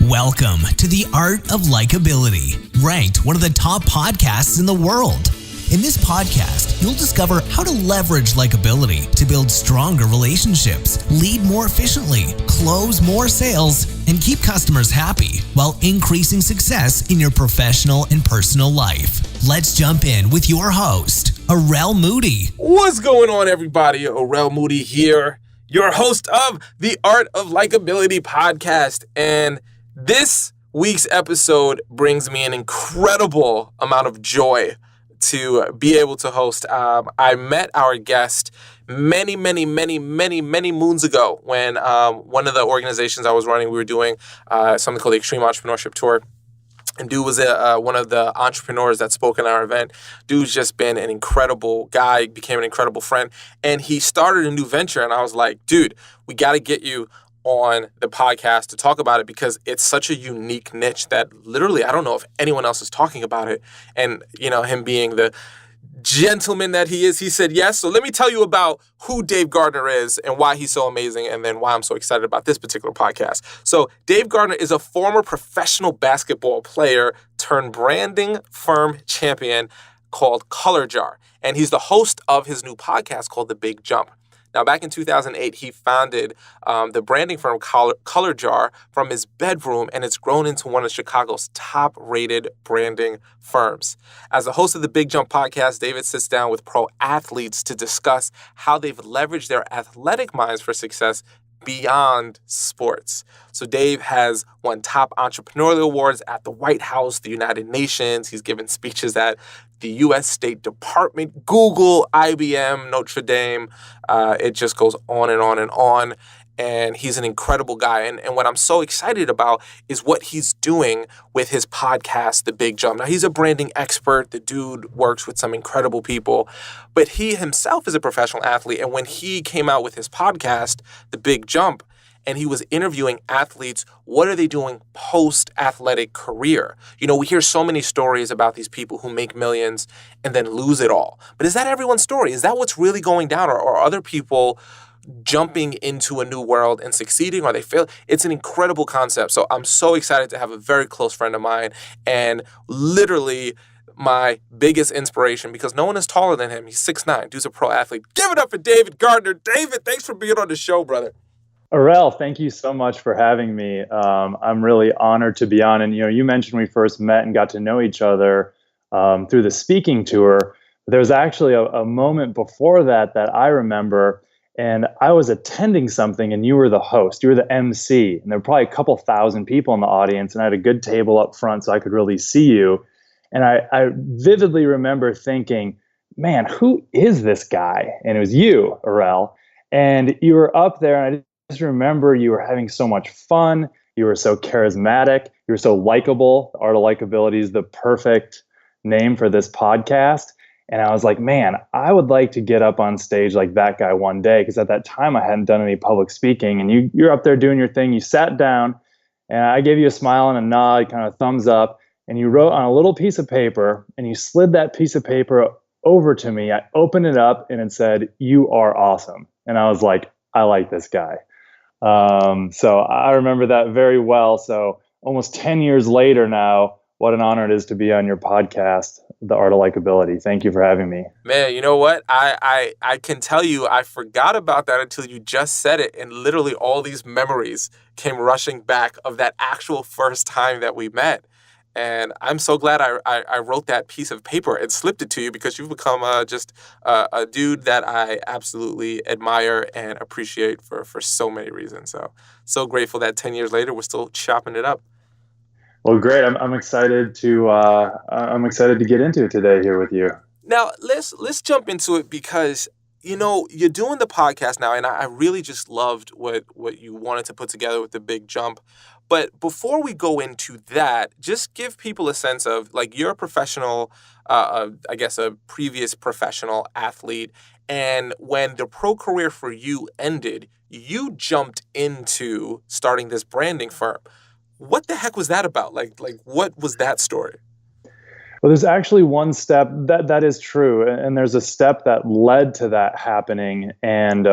Welcome to the Art of Likability, ranked one of the top podcasts in the world. In this podcast, you'll discover how to leverage likability to build stronger relationships, lead more efficiently, close more sales, and keep customers happy while increasing success in your professional and personal life. Let's jump in with your host, Arel Moody. What's going on, everybody? Arel Moody here, your host of the Art of Likability podcast. And this week's episode brings me an incredible amount of joy to be able to host. I met our guest many moons ago when one of the organizations I was running, we were doing something called the Extreme Entrepreneurship Tour. And dude was one of the entrepreneurs that spoke in our event. Dude's just been an incredible guy, became an incredible friend. And he started a new venture. And I was like, dude, we got to get you on the podcast to talk about it because it's such a unique niche that literally I don't know if anyone else is talking about it. And, you know, him being the gentleman that he is, he said yes. So let me tell you about who Dave Gardner is and why he's so amazing and then why I'm so excited about this particular podcast. So Dave Gardner is a former professional basketball player turned branding firm champion called ColorJar. And he's the host of his new podcast called The Big Jump. Now, back in 2008, he founded the branding firm ColorJar from his bedroom, and it's grown into one of Chicago's top-rated branding firms. As the host of the Big Jump podcast, David sits down with pro athletes to discuss how they've leveraged their athletic minds for success beyond sports. So Dave has won top entrepreneurial awards at the White House, the United Nations. He's given speeches at the U.S. State Department, Google, IBM, Notre Dame. It just goes on and on and on. And he's an incredible guy. And what I'm so excited about is what he's doing with his podcast, The Big Jump. Now, he's a branding expert. The dude works with some incredible people. But he himself is a professional athlete. And when he came out with his podcast, The Big Jump, and he was interviewing athletes, what are they doing post-athletic career? You know, we hear so many stories about these people who make millions and then lose it all. But is that everyone's story? Is that what's really going down? Or are other people jumping into a new world and succeeding, or they fail? It's an incredible concept. So I'm so excited to have a very close friend of mine and literally my biggest inspiration because no one is taller than him. He's 6'9". Dude's a pro athlete. Give it up for David Gardner. David, thanks for being on the show, brother. Arel, thank you so much for having me. I'm really honored to be on. And, you know, you mentioned we first met and got to know each other through the speaking tour. There was actually a moment before that I remember, and I was attending something and you were the host. You were the MC, and there were probably a couple thousand people in the audience, and I had a good table up front so I could really see you. And I vividly remember thinking, man, who is this guy? And it was you, Arel. And you were up there, and I just remember you were having so much fun. You were so charismatic. You were so likable. Art of Likability is the perfect name for this podcast. And I was like, man, I would like to get up on stage like that guy one day. Because at that time, I hadn't done any public speaking. And you're up there doing your thing. You sat down, and I gave you a smile and a nod, kind of thumbs up. And you wrote on a little piece of paper, and you slid that piece of paper over to me. I opened it up, and it said, "You are awesome." And I was like, I like this guy. So I remember that very well. So almost 10 years later now, what an honor it is to be on your podcast, The Art of Likability. Thank you for having me. Man, you know what? I can tell you I forgot about that until you just said it. And literally all these memories came rushing back of that actual first time that we met. And I'm so glad I wrote that piece of paper and slipped it to you because you've become just a dude that I absolutely admire and appreciate for so many reasons. So grateful that 10 years later, we're still chopping it up. Well, great. I'm excited to get into it today here with you. Now, let's jump into it because, you know, you're doing the podcast now, and I really just loved what you wanted to put together with The Big Jump. But before we go into that, just give people a sense of, like, you're a professional, I guess a previous professional athlete, and when the pro career for you ended, you jumped into starting this branding firm. What the heck was that about? Like what was that story? Well, there's actually one step that is true, and there's a step that led to that happening. And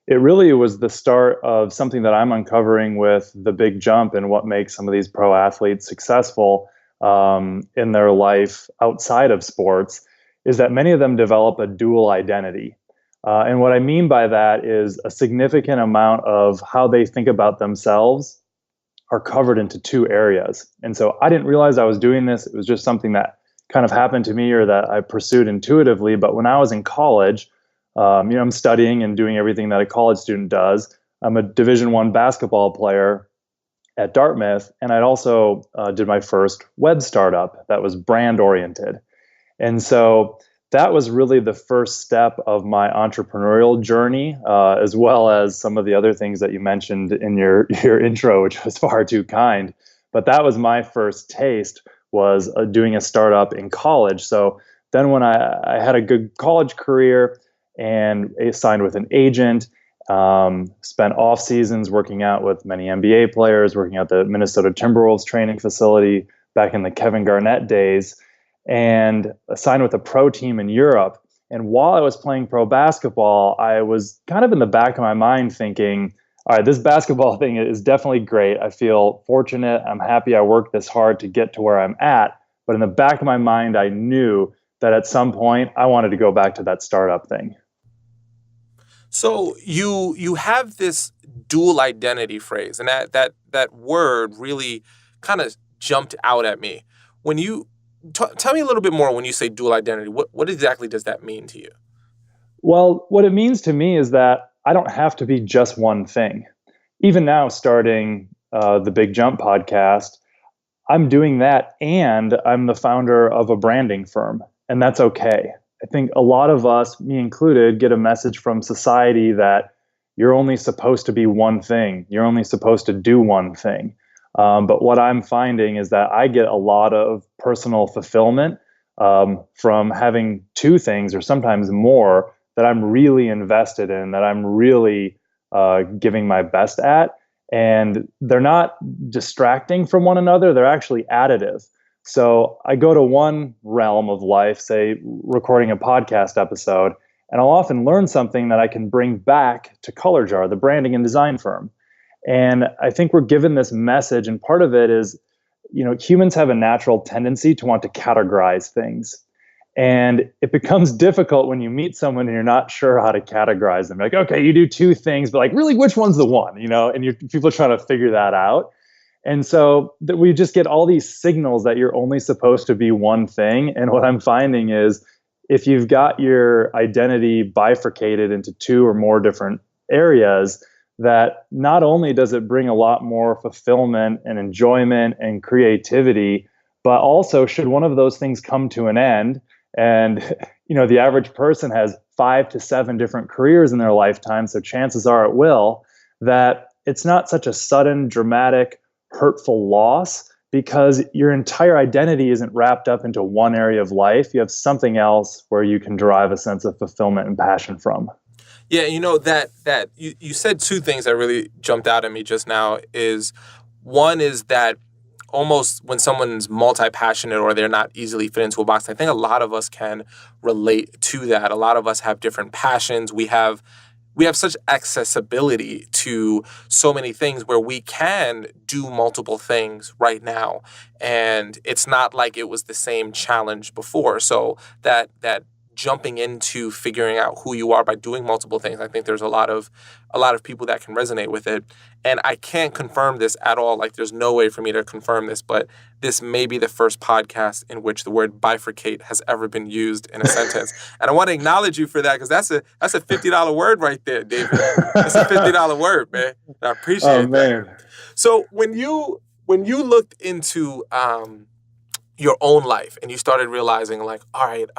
it really was the start of something that I'm uncovering with the big jump and what makes some of these pro athletes successful in their life outside of sports, is that many of them develop a dual identity. And what I mean by that is a significant amount of how they think about themselves are covered into two areas. And so I didn't realize I was doing this. It was just something that kind of happened to me or that I pursued intuitively. But when I was in college, I'm studying and doing everything that a college student does. I'm a Division I basketball player at Dartmouth, and I'd also did my first web startup that was brand oriented. And so that was really the first step of my entrepreneurial journey, as well as some of the other things that you mentioned in your intro, which was far too kind. But that was my first taste, was doing a startup in college. So then when I had a good college career and signed with an agent, spent off seasons working out with many NBA players, working at the Minnesota Timberwolves training facility back in the Kevin Garnett days, and signed with a pro team in Europe. And while I was playing pro basketball, I was kind of in the back of my mind thinking, all right, this basketball thing is definitely great. I feel fortunate. I'm happy I worked this hard to get to where I'm at. But in the back of my mind, I knew that at some point I wanted to go back to that startup thing. So you have this dual identity phrase, and that word really kind of jumped out at me. When you tell me a little bit more when you say dual identity, what exactly does that mean to you? Well, what it means to me is that I don't have to be just one thing. Even now, starting the Big Jump podcast, I'm doing that, and I'm the founder of a branding firm, and that's okay. I think a lot of us, me included, get a message from society that you're only supposed to be one thing. You're only supposed to do one thing. But what I'm finding is that I get a lot of personal fulfillment from having two things or sometimes more that I'm really invested in, that I'm really giving my best at. And they're not distracting from one another. They're actually additive. So I go to one realm of life, say recording a podcast episode, and I'll often learn something that I can bring back to ColorJar, the branding and design firm. And I think we're given this message, and part of it is, humans have a natural tendency to want to categorize things. And it becomes difficult when you meet someone and you're not sure how to categorize them. Like, okay, you do two things, but like, really, which one's the one? And people are trying to figure that out. And so that we just get all these signals that you're only supposed to be one thing. And what I'm finding is if you've got your identity bifurcated into two or more different areas, that not only does it bring a lot more fulfillment and enjoyment and creativity, but also should one of those things come to an end, and the average person has 5 to 7 different careers in their lifetime, so chances are it will, that it's not such a sudden, dramatic, hurtful loss, because your entire identity isn't wrapped up into one area of life. You have something else where you can derive a sense of fulfillment and passion from. Yeah, that you said two things that really jumped out at me just now. One is that almost when someone's multi-passionate or they're not easily fit into a box, I think a lot of us can relate to that. A lot of us have different passions. We have such accessibility to so many things where we can do multiple things right now. And it's not like it was the same challenge before. So that jumping into figuring out who you are by doing multiple things, I think there's a lot of people that can resonate with it. And I can't confirm this at all. Like, there's no way for me to confirm this, but this may be the first podcast in which the word bifurcate has ever been used in a sentence. And I want to acknowledge you for that, because that's a $50 word right there, David. That's a $50 word, man. I appreciate that. So when you looked into your own life and you started realizing, like, all right,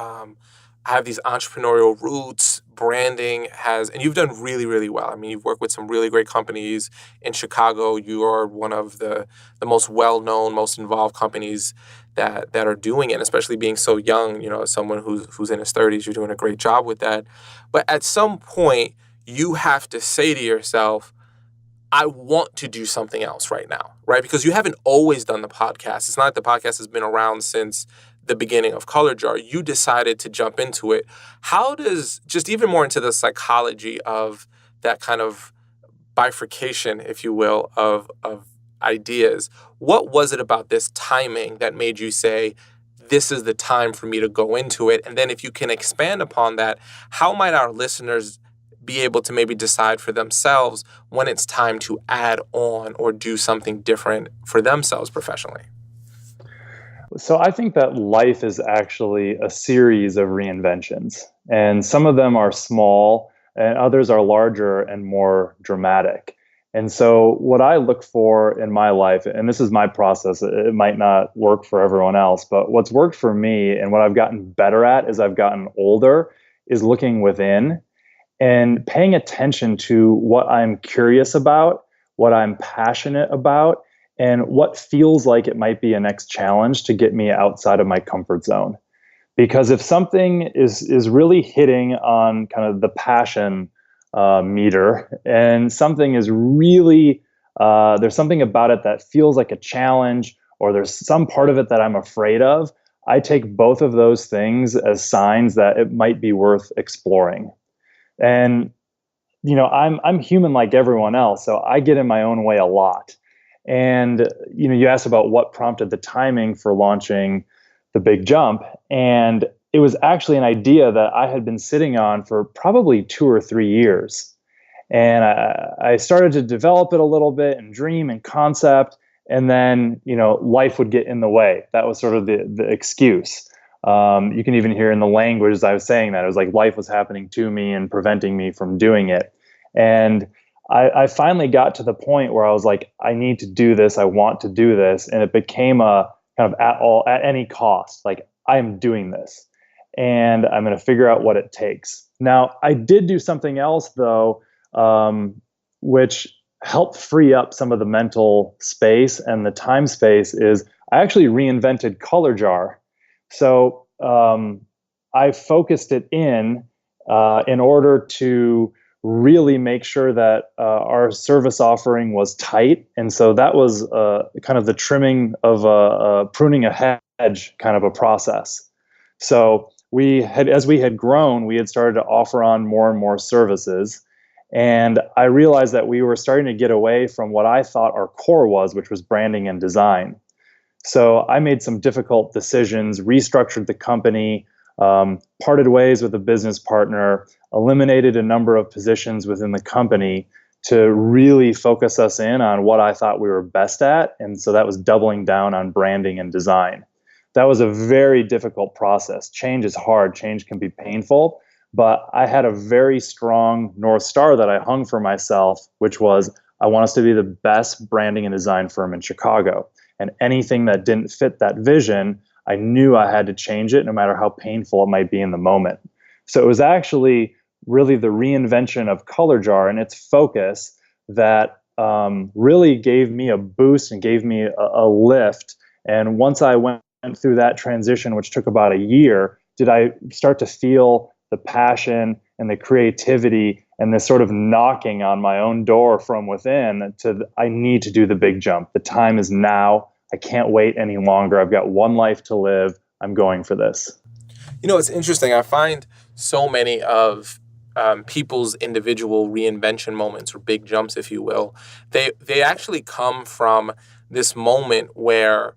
I have these entrepreneurial roots, branding and you've done really, really well. I mean, you've worked with some really great companies in Chicago. You are one of the most well-known, most involved companies that are doing it, especially being so young, as someone who's in his 30s, you're doing a great job with that. But at some point, you have to say to yourself, I want to do something else right now, right? Because you haven't always done the podcast. It's not like the podcast has been around since the beginning of ColorJar. You decided to jump into it. How does, just even more into the psychology of that kind of bifurcation, if you will, of ideas. What was it about this timing that made you say, this is the time for me to go into it? And then if you can expand upon that, how might our listeners be able to maybe decide for themselves when it's time to add on or do something different for themselves professionally? So I think that life is actually a series of reinventions, and some of them are small and others are larger and more dramatic. And so what I look for in my life, and this is my process, it might not work for everyone else, but what's worked for me and what I've gotten better at as I've gotten older is looking within and paying attention to what I'm curious about, what I'm passionate about, and what feels like it might be a next challenge to get me outside of my comfort zone. Because if something is really hitting on kind of the passion meter, and something is really there's something about it that feels like a challenge, or there's some part of it that I'm afraid of, I take both of those things as signs that it might be worth exploring. And I'm human like everyone else, so I get in my own way a lot. And you asked about what prompted the timing for launching the big jump, and it was actually an idea that I had been sitting on for probably 2 or 3 years. And I started to develop it a little bit and dream and concept, and then life would get in the way. That was sort of the excuse. You can even hear in the language as I was saying that, it was like life was happening to me and preventing me from doing it. And I finally got to the point where I was like, I need to do this. I want to do this. And it became a kind of at any cost, like I'm doing this and I'm going to figure out what it takes. Now, I did do something else though, which helped free up some of the mental space and the time space, is I actually reinvented ColorJar. So I focused it in order to really make sure that our service offering was tight. And so that was kind of the trimming of pruning a hedge kind of a process. So as we had grown, we had started to offer on more and more services. And I realized that we were starting to get away from what I thought our core was, which was branding and design. So I made some difficult decisions, restructured the company, parted ways with a business partner, eliminated a number of positions within the company to really focus us in on what I thought we were best at. And so that was doubling down on branding and design. That was a very difficult process. Change is hard. Change can be painful. But I had a very strong North Star that I hung for myself, which was I want us to be the best branding and design firm in Chicago. And anything that didn't fit that vision, I knew I had to change it no matter how painful it might be in the moment. So it was actually really the reinvention of ColorJar and its focus that really gave me a boost and gave me a lift. And once I went through that transition, which took about a year, did I start to feel the passion and the creativity and this sort of knocking on my own door from within to, I need to do the big jump. The time is now. I can't wait any longer. I've got one life to live. I'm going for this. It's interesting. I find so many of people's individual reinvention moments or big jumps, if you will, they actually come from this moment where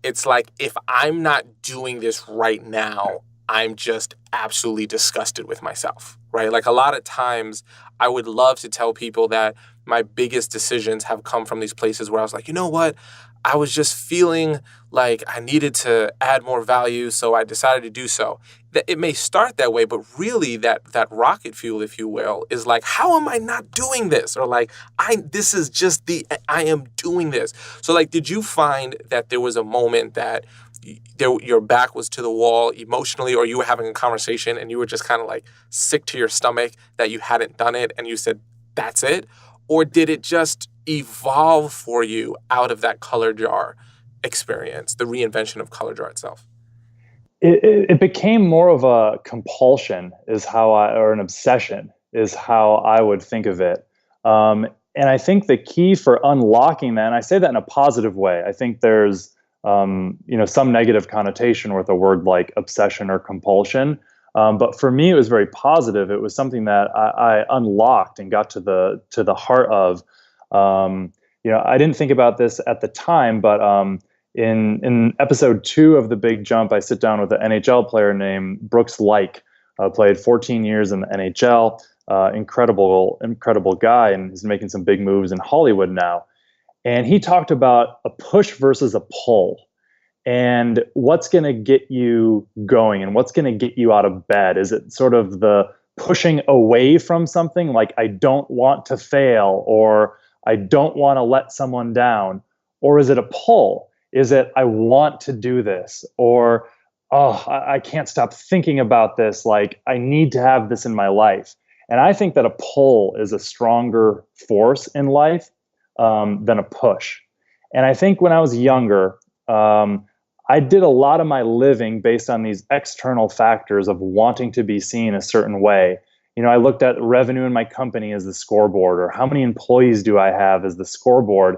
it's like, if I'm not doing this right now, I'm just absolutely disgusted with myself, right? Like a lot of times I would love to tell people that my biggest decisions have come from these places where I was like, you know what? I was just feeling like I needed to add more value, so I decided to do so. It may start that way, but really that rocket fuel, if you will, is like, how am I not doing this? Or like, I am doing this. So like, did you find that there was a moment that your back was to the wall emotionally, or you were having a conversation and you were just kind of like sick to your stomach that you hadn't done it and you said, that's it? Or did it just evolve for you out of that ColorJar experience, the reinvention of ColorJar itself? It became more of a compulsion or an obsession is how I would think of it. And I think the key for unlocking that, and I say that in a positive way, I think there's some negative connotation with a word like obsession or compulsion. But for me, it was very positive. It was something that I unlocked and got to the heart of. I didn't think about this at the time, but in episode 2 of The Big Jump, I sit down with an NHL player named Brooks Laich, played 14 years in the NHL, incredible guy, and he's making some big moves in Hollywood now. And he talked about a push versus a pull, and what's going to get you going and what's going to get you out of bed. Is it sort of the pushing away from something, like I don't want to fail, or I don't want to let someone down? Or is it a pull? Is it I want to do this? Or, oh, I can't stop thinking about this. Like I need to have this in my life. And I think that a pull is a stronger force in life than a push. And I think when I was younger, I did a lot of my living based on these external factors of wanting to be seen a certain way. I looked at revenue in my company as the scoreboard, or how many employees do I have as the scoreboard.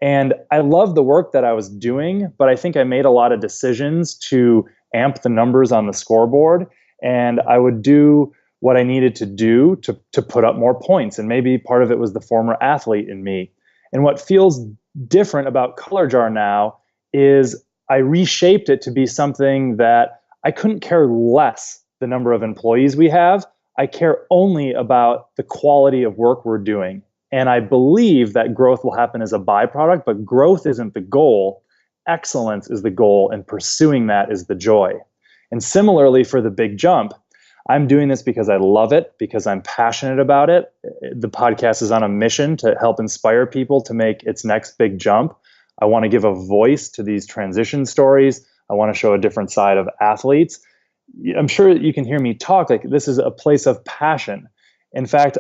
And I loved the work that I was doing, but I think I made a lot of decisions to amp the numbers on the scoreboard. And I would do what I needed to do to put up more points. And maybe part of it was the former athlete in me. And what feels different about ColorJar now is I reshaped it to be something that I couldn't care less the number of employees we have. I care only about the quality of work we're doing. And I believe that growth will happen as a byproduct, but growth isn't the goal. Excellence is the goal, and pursuing that is the joy. And similarly for The Big Jump, I'm doing this because I love it, because I'm passionate about it. The podcast is on a mission to help inspire people to make its next big jump. I want to give a voice to these transition stories. I want to show a different side of athletes. I'm sure you can hear me talk like this is a place of passion. In fact,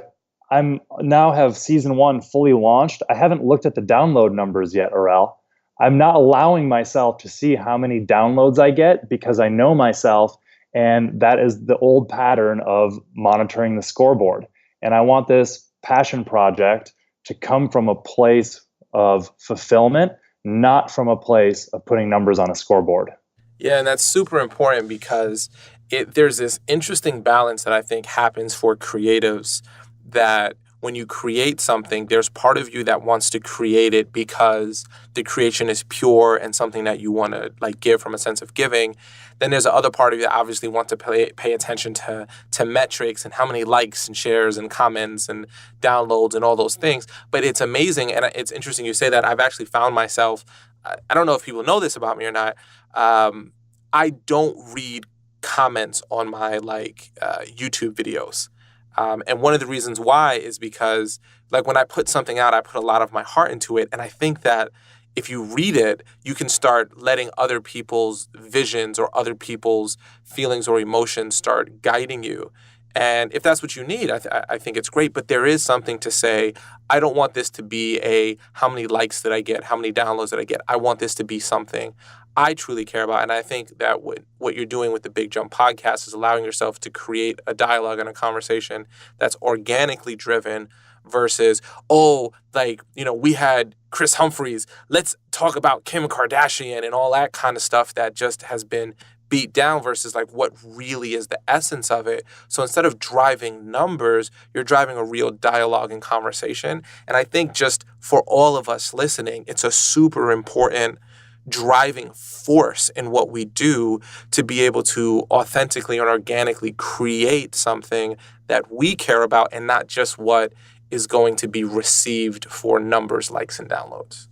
I'm now have season 1 fully launched. I haven't looked at the download numbers yet, Orel. I'm not allowing myself to see how many downloads I get because I know myself, and that is the old pattern of monitoring the scoreboard. And I want this passion project to come from a place of fulfillment, not from a place of putting numbers on a scoreboard. Yeah, and that's super important because there's this interesting balance that I think happens for creatives, that when you create something, there's part of you that wants to create it because the creation is pure and something that you want to give from a sense of giving. Then there's the other part of you that obviously want to pay attention to metrics and how many likes and shares and comments and downloads and all those things. But it's amazing, and it's interesting you say that. I've actually found myself, I don't know if people know this about me or not, I don't read comments on my YouTube videos. And one of the reasons why is because when I put something out, I put a lot of my heart into it. And I think that if you read it, you can start letting other people's visions or other people's feelings or emotions start guiding you. And if that's what you need, I think it's great. But there is something to say, I don't want this to be a how many likes did I get, how many downloads did I get. I want this to be something I truly care about. And I think that what you're doing with the Big Jump podcast is allowing yourself to create a dialogue and a conversation that's organically driven versus, we had Chris Humphries, let's talk about Kim Kardashian and all that kind of stuff that just has been beat down versus what really is the essence of it. So instead of driving numbers, you're driving a real dialogue and conversation. And I think just for all of us listening, it's a super important driving force in what we do to be able to authentically and organically create something that we care about and not just what is going to be received for numbers, likes, and downloads.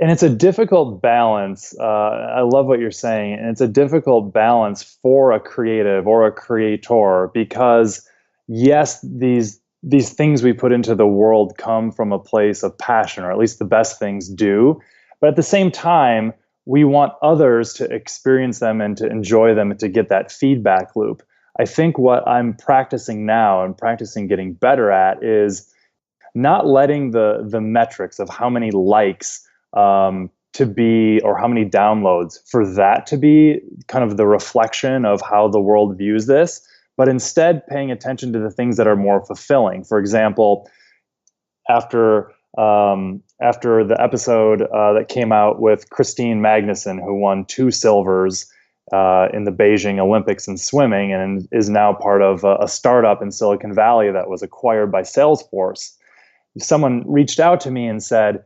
And it's a difficult balance. I love what you're saying. And it's a difficult balance for a creative or a creator because, yes, these things we put into the world come from a place of passion, or at least the best things do. But at the same time, we want others to experience them and to enjoy them and to get that feedback loop. I think what I'm practicing now and practicing getting better at is not letting the metrics of how many likes to be, or how many downloads, for that to be kind of the reflection of how the world views this, but instead paying attention to the things that are more fulfilling. For example, after the episode that came out with Christine Magnuson, who won 2 silvers in the Beijing Olympics in swimming, and is now part of a startup in Silicon Valley that was acquired by Salesforce. Someone reached out to me and said,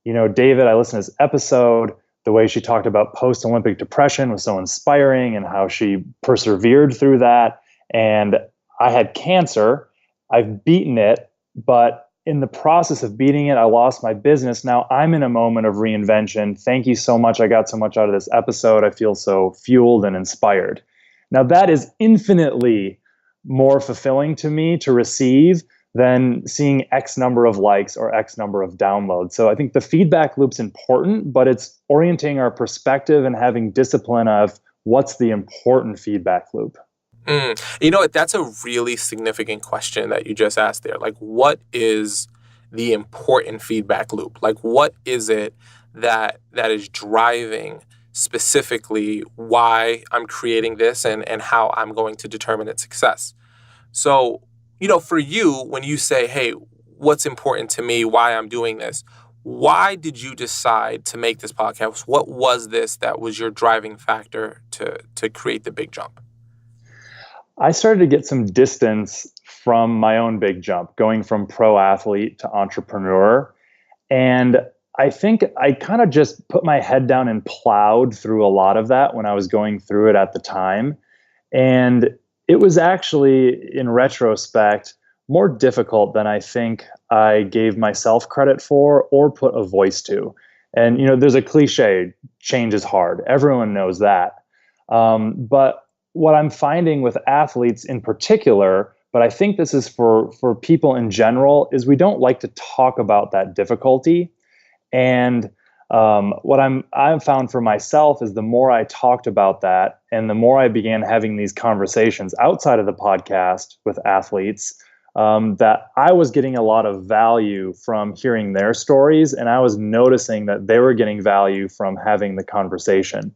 David, I listened to this episode. The way she talked about post-Olympic depression was so inspiring and how she persevered through that. And I had cancer. I've beaten it, but in the process of beating it, I lost my business. Now I'm in a moment of reinvention. Thank you so much. I got so much out of this episode. I feel so fueled and inspired. Now that is infinitely more fulfilling to me to receive than seeing X number of likes or X number of downloads. So I think the feedback loop's important, but it's orienting our perspective and having discipline of what's the important feedback loop. You know what? That's a really significant question that you just asked there. Like, what is the important feedback loop? Like, what is it that is driving specifically why I'm creating this and how I'm going to determine its success? So, for you, when you say, hey, what's important to me, why I'm doing this, why did you decide to make this podcast? What was this that was your driving factor to create the big jump? I started to get some distance from my own big jump, going from pro athlete to entrepreneur. And I think I kind of just put my head down and plowed through a lot of that when I was going through it at the time. And it was actually, in retrospect, more difficult than I think I gave myself credit for or put a voice to. And, there's a cliche, change is hard. Everyone knows that. But what I'm finding with athletes in particular, but I think this is for people in general, is we don't like to talk about that difficulty. And what I've found for myself is the more I talked about that and the more I began having these conversations outside of the podcast with athletes, that I was getting a lot of value from hearing their stories, and I was noticing that they were getting value from having the conversation.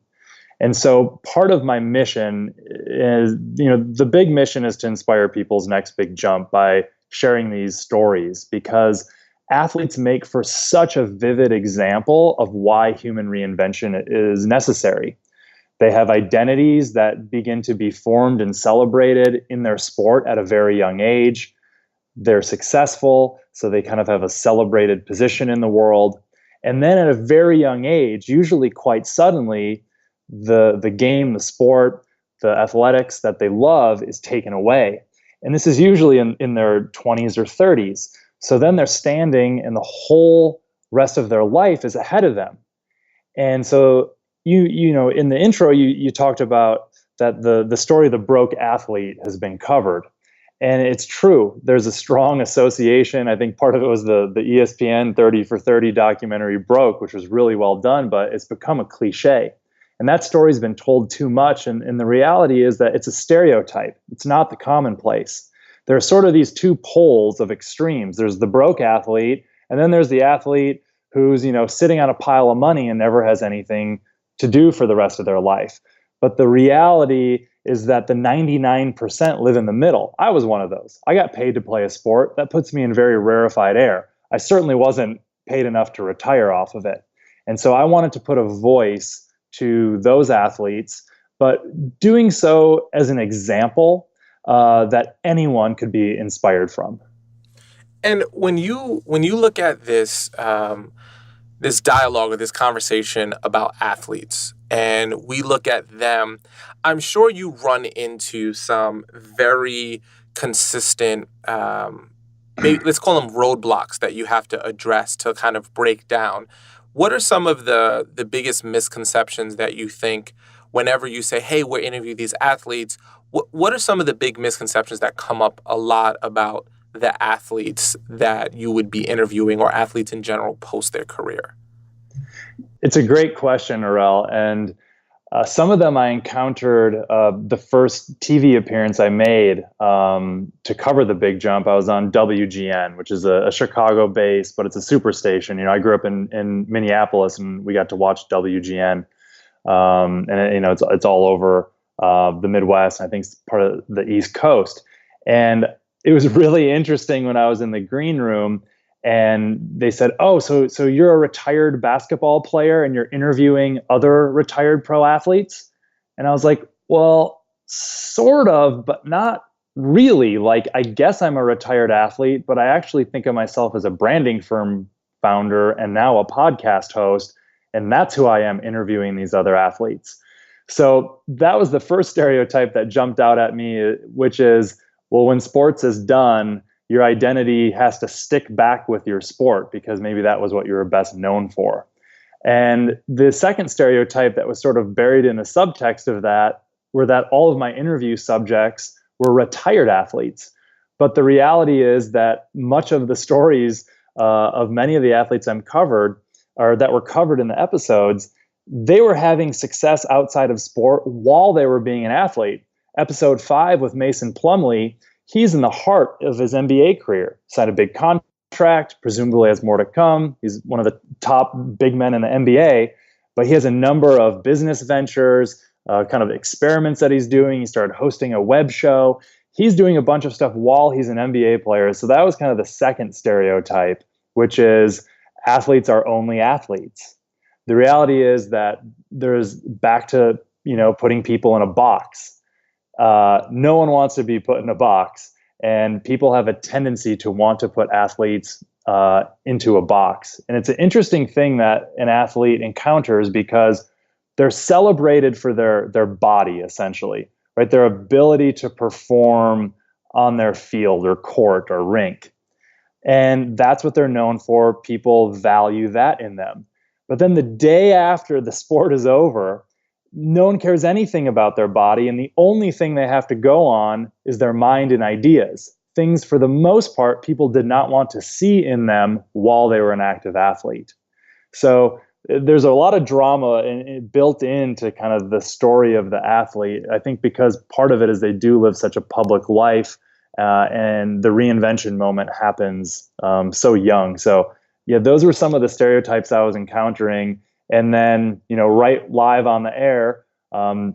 And so part of my mission is, the big mission is to inspire people's next big jump by sharing these stories, because athletes make for such a vivid example of why human reinvention is necessary. They have identities that begin to be formed and celebrated in their sport at a very young age. They're successful, so they kind of have a celebrated position in the world. And then at a very young age, usually quite suddenly, the game, the sport, the athletics that they love is taken away. And this is usually in their 20s or 30s. So then they're standing and the whole rest of their life is ahead of them. And so, in the intro, you talked about that the story of the broke athlete has been covered. And it's true. There's a strong association. I think part of it was the ESPN 30 for 30 documentary Broke, which was really well done, but it's become a cliche. And that story's been told too much. And the reality is that it's a stereotype. It's not the commonplace. There are sort of these two poles of extremes. There's the broke athlete, and then there's the athlete who's, sitting on a pile of money and never has anything to do for the rest of their life. But the reality is that the 99% live in the middle. I was one of those. I got paid to play a sport. That puts me in very rarefied air. I certainly wasn't paid enough to retire off of it. And so I wanted to put a voice to those athletes, but doing so as an example that anyone could be inspired from. And when you look at this this dialogue or this conversation about athletes, and we look at them, I'm sure you run into some very consistent, maybe let's call them roadblocks that you have to address to kind of break down. What are some of the biggest misconceptions that you think whenever you say, hey, we're interviewing these athletes? What are some of the big misconceptions that come up a lot about the athletes that you would be interviewing, or athletes in general post their career? It's a great question, Arel. And some of them I encountered the first TV appearance I made to cover the big jump. I was on WGN, which is a Chicago-based, but it's a superstation. I grew up in Minneapolis, and we got to watch WGN. And it's all over the Midwest. I think it's part of the East Coast. And it was really interesting when I was in the green room and they said, oh, so you're a retired basketball player and you're interviewing other retired pro athletes? And I was like, well, sort of, but not really. Like, I guess I'm a retired athlete, but I actually think of myself as a branding firm founder and now a podcast host. And that's who I am, interviewing these other athletes. So that was the first stereotype that jumped out at me, which is, well, when sports is done, your identity has to stick back with your sport because maybe that was what you were best known for. And the second stereotype that was sort of buried in the subtext of that were that all of my interview subjects were retired athletes. But the reality is that much of the stories of many of the athletes I'm covered, or that were covered in the episodes, they were having success outside of sport while they were being an athlete. Episode 5 with Mason Plumlee, he's in the heart of his NBA career, signed a big contract, presumably has more to come. He's one of the top big men in the NBA, but he has a number of business ventures, kind of experiments that he's doing. He started hosting a web show. He's doing a bunch of stuff while he's an NBA player. So that was kind of the second stereotype, which is athletes are only athletes. The reality is that there's back to, putting people in a box. No one wants to be put in a box, and people have a tendency to want to put athletes into a box. And it's an interesting thing that an athlete encounters because they're celebrated for their body, essentially, right? Their ability to perform on their field or court or rink. And that's what they're known for. People value that in them. But then the day after the sport is over, no one cares anything about their body. And the only thing they have to go on is their mind and ideas. Things, for the most part, people did not want to see in them while they were an active athlete. So there's a lot of drama built into kind of the story of the athlete. I think because part of it is they do live such a public life, and the reinvention moment happens so young. So yeah, those were some of the stereotypes I was encountering. And then, right live on the air,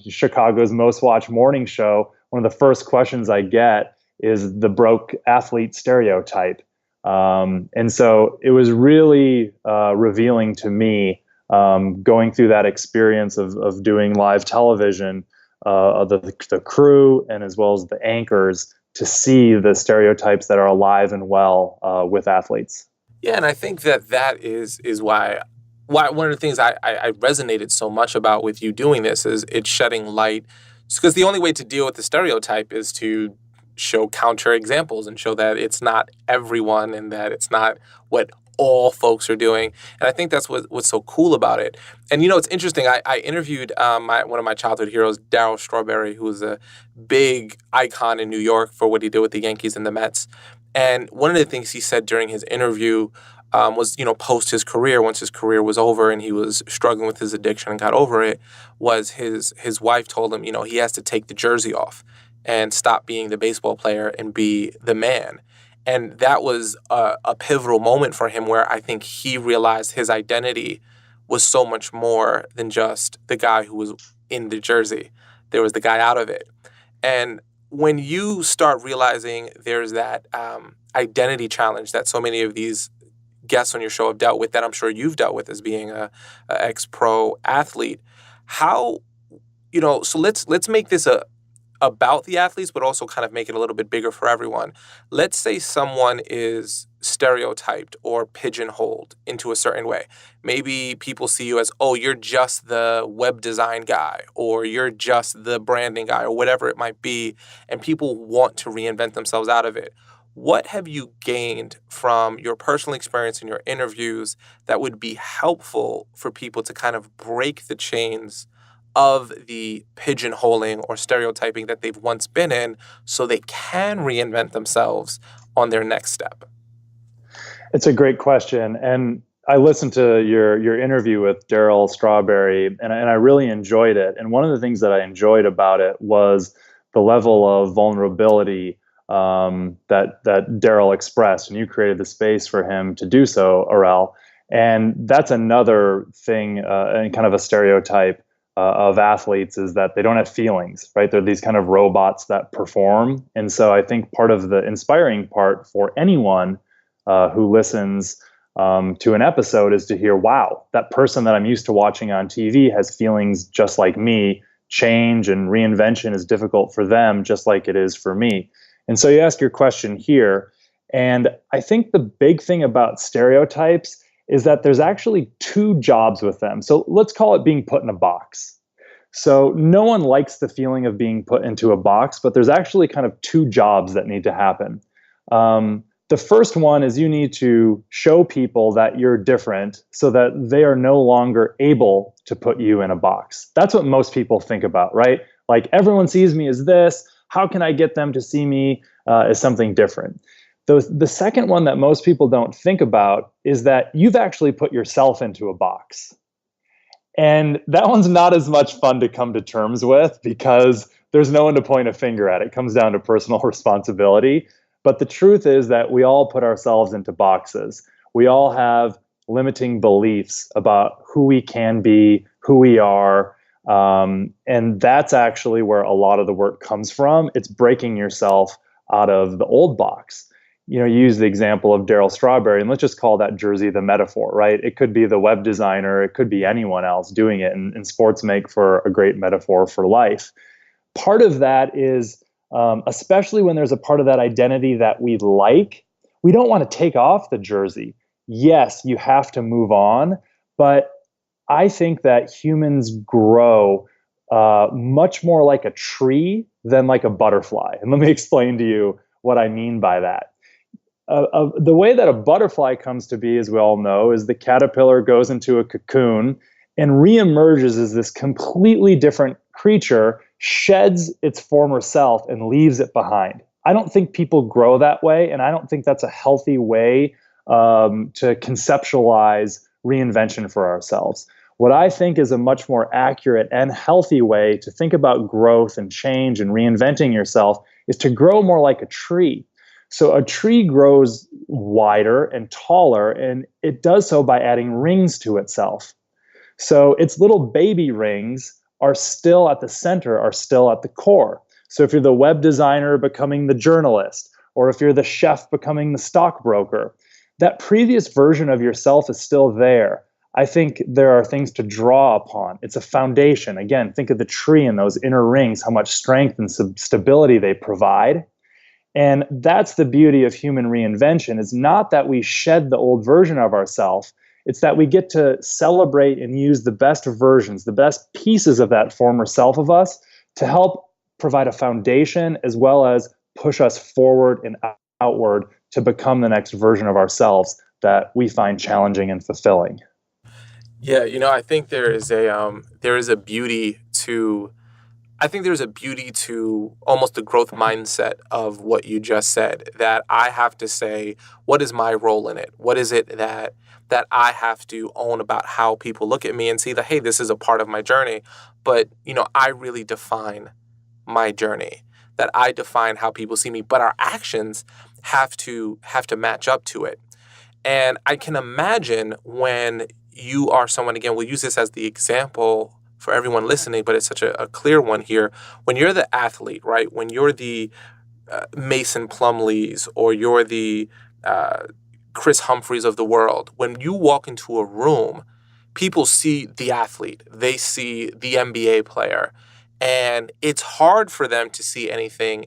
Chicago's most watched morning show, one of the first questions I get is the broke athlete stereotype. And so it was really revealing to me, going through that experience of doing live television, of the crew and as well as the anchors, to see the stereotypes that are alive and well with athletes. Yeah, and I think that is why one of the things I resonated so much about with you doing this is it's shedding light. Because the only way to deal with the stereotype is to show counter examples and show that it's not everyone and that it's not what all folks are doing. And I think that's what's so cool about it. And it's interesting. I interviewed one of my childhood heroes, Darryl Strawberry, who was a big icon in New York for what he did with the Yankees and the Mets. And one of the things he said during his interview was, post his career, once his career was over and he was struggling with his addiction and got over it, was his wife told him, he has to take the jersey off and stop being the baseball player and be the man. And that was a pivotal moment for him where I think he realized his identity was so much more than just the guy who was in the jersey. There was the guy out of it. And when you start realizing there's that identity challenge that so many of these guests on your show have dealt with, that I'm sure you've dealt with as being a ex-pro athlete, how, so let's make this about the athletes, but also kind of make it a little bit bigger for everyone. Let's say someone is stereotyped or pigeonholed into a certain way. Maybe people see you as, oh, you're just the web design guy, or you're just the branding guy, or whatever it might be, and people want to reinvent themselves out of it. What have you gained from your personal experience in your interviews that would be helpful for people to kind of break the chains of the pigeonholing or stereotyping that they've once been in so they can reinvent themselves on their next step? It's a great question. And I listened to your interview with Darryl Strawberry, and I really enjoyed it. And one of the things that I enjoyed about it was the level of vulnerability that Darryl expressed, and you created the space for him to do so, Arel. And that's another thing, and kind of a stereotype of athletes, is that they don't have feelings, right? They're these kind of robots that perform. And so I think part of the inspiring part for anyone who listens to an episode is to hear, wow, that person that I'm used to watching on TV has feelings just like me, change and reinvention is difficult for them, just like it is for me. And so you ask your question here. And I think the big thing about stereotypes is that there's actually two jobs with them. So let's call it being put in a box. So no one likes the feeling of being put into a box, but there's actually kind of two jobs that need to happen. The first one is you need to show people that you're different so that they are no longer able to put you in a box. That's what most people think about, right? Like, everyone sees me as this. How can I get them to see me as something different? The second one that most people don't think about is that you've actually put yourself into a box. And that one's not as much fun to come to terms with because there's no one to point a finger at. It comes down to personal responsibility. But the truth is that we all put ourselves into boxes. We all have limiting beliefs about who we can be, who we are. And that's actually where a lot of the work comes from. It's breaking yourself out of the old box. You know, you use the example of Darryl Strawberry, and let's just call that jersey the metaphor, right? It could be the web designer, it could be anyone else doing it, and sports make for a great metaphor for life. Part of that is, especially when there's a part of that identity that we like, we don't want to take off the jersey. Yes, you have to move on, but I think that humans grow much more like a tree than like a butterfly. And let me explain to you what I mean by that. The way that a butterfly comes to be, as we all know, is the caterpillar goes into a cocoon and reemerges as this completely different creature, sheds its former self and leaves it behind. I don't think people grow that way, and I don't think that's a healthy way to conceptualize reinvention for ourselves. What I think is a much more accurate and healthy way to think about growth and change and reinventing yourself is to grow more like a tree. So a tree grows wider and taller, and it does so by adding rings to itself. So its little baby rings are still at the center, are still at the core. So if you're the web designer becoming the journalist, or if you're the chef becoming the stockbroker, that previous version of yourself is still there. I think there are things to draw upon. It's a foundation. Again, think of the tree and those inner rings, how much strength and stability they provide. And that's the beauty of human reinvention, is not that we shed the old version of ourselves. It's that we get to celebrate and use the best versions, the best pieces of that former self of us to help provide a foundation as well as push us forward and outward to become the next version of ourselves that we find challenging and fulfilling. Yeah, I think there's a beauty to almost the growth mindset of what you just said, that I have to say, what is my role in it? What is it that I have to own about how people look at me and see that, hey, this is a part of my journey, but, I really define my journey, that I define how people see me, but our actions have to match up to it. And I can imagine when you are someone, again, we'll use this as the example for everyone listening, but it's such a clear one here. When you're the athlete, right? When you're the Mason Plumlees, or you're the Chris Humphreys of the world, when you walk into a room, people see the athlete, they see the NBA player, and it's hard for them to see anything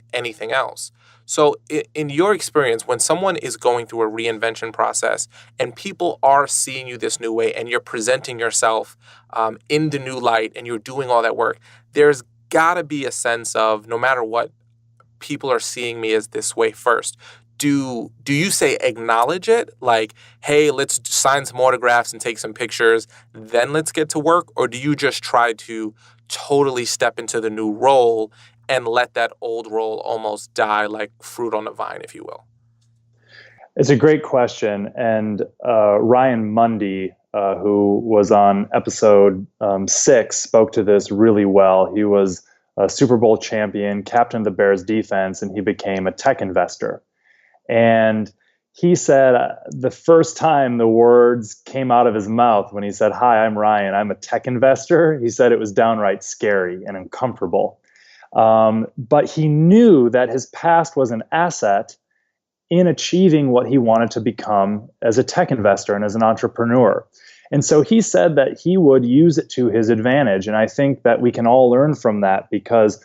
else. So in your experience, when someone is going through a reinvention process and people are seeing you this new way and you're presenting yourself in the new light and you're doing all that work, there's got to be a sense of, no matter what, people are seeing me as this way first. Do you say acknowledge it? Like, hey, let's sign some autographs and take some pictures, then let's get to work? Or do you just try to totally step into the new role and let that old role almost die like fruit on a vine, if you will? It's a great question. And Ryan Mundy, who was on episode 6, spoke to this really well. He was a Super Bowl champion, captain of the Bears defense, and he became a tech investor. And he said the first time the words came out of his mouth when he said, "Hi, I'm Ryan, I'm a tech investor," he said it was downright scary and uncomfortable. But he knew that his past was an asset in achieving what he wanted to become as a tech investor and as an entrepreneur. And so he said that he would use it to his advantage. And I think that we can all learn from that because,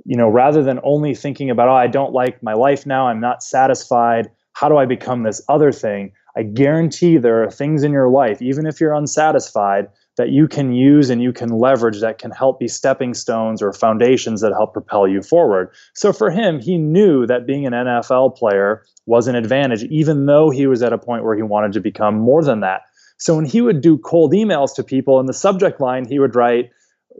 rather than only thinking about, oh, I don't like my life now, I'm not satisfied, how do I become this other thing? I guarantee there are things in your life, even if you're unsatisfied, that you can use and you can leverage that can help be stepping stones or foundations that help propel you forward. So for him, he knew that being an NFL player was an advantage, even though he was at a point where he wanted to become more than that. So when he would do cold emails to people, in the subject line, he would write,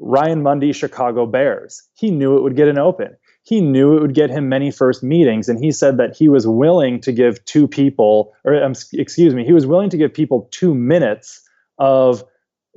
Ryan Mundy, Chicago Bears. He knew it would get an open. He knew it would get him many first meetings. And he said that he was willing to give he was willing to give people 2 minutes of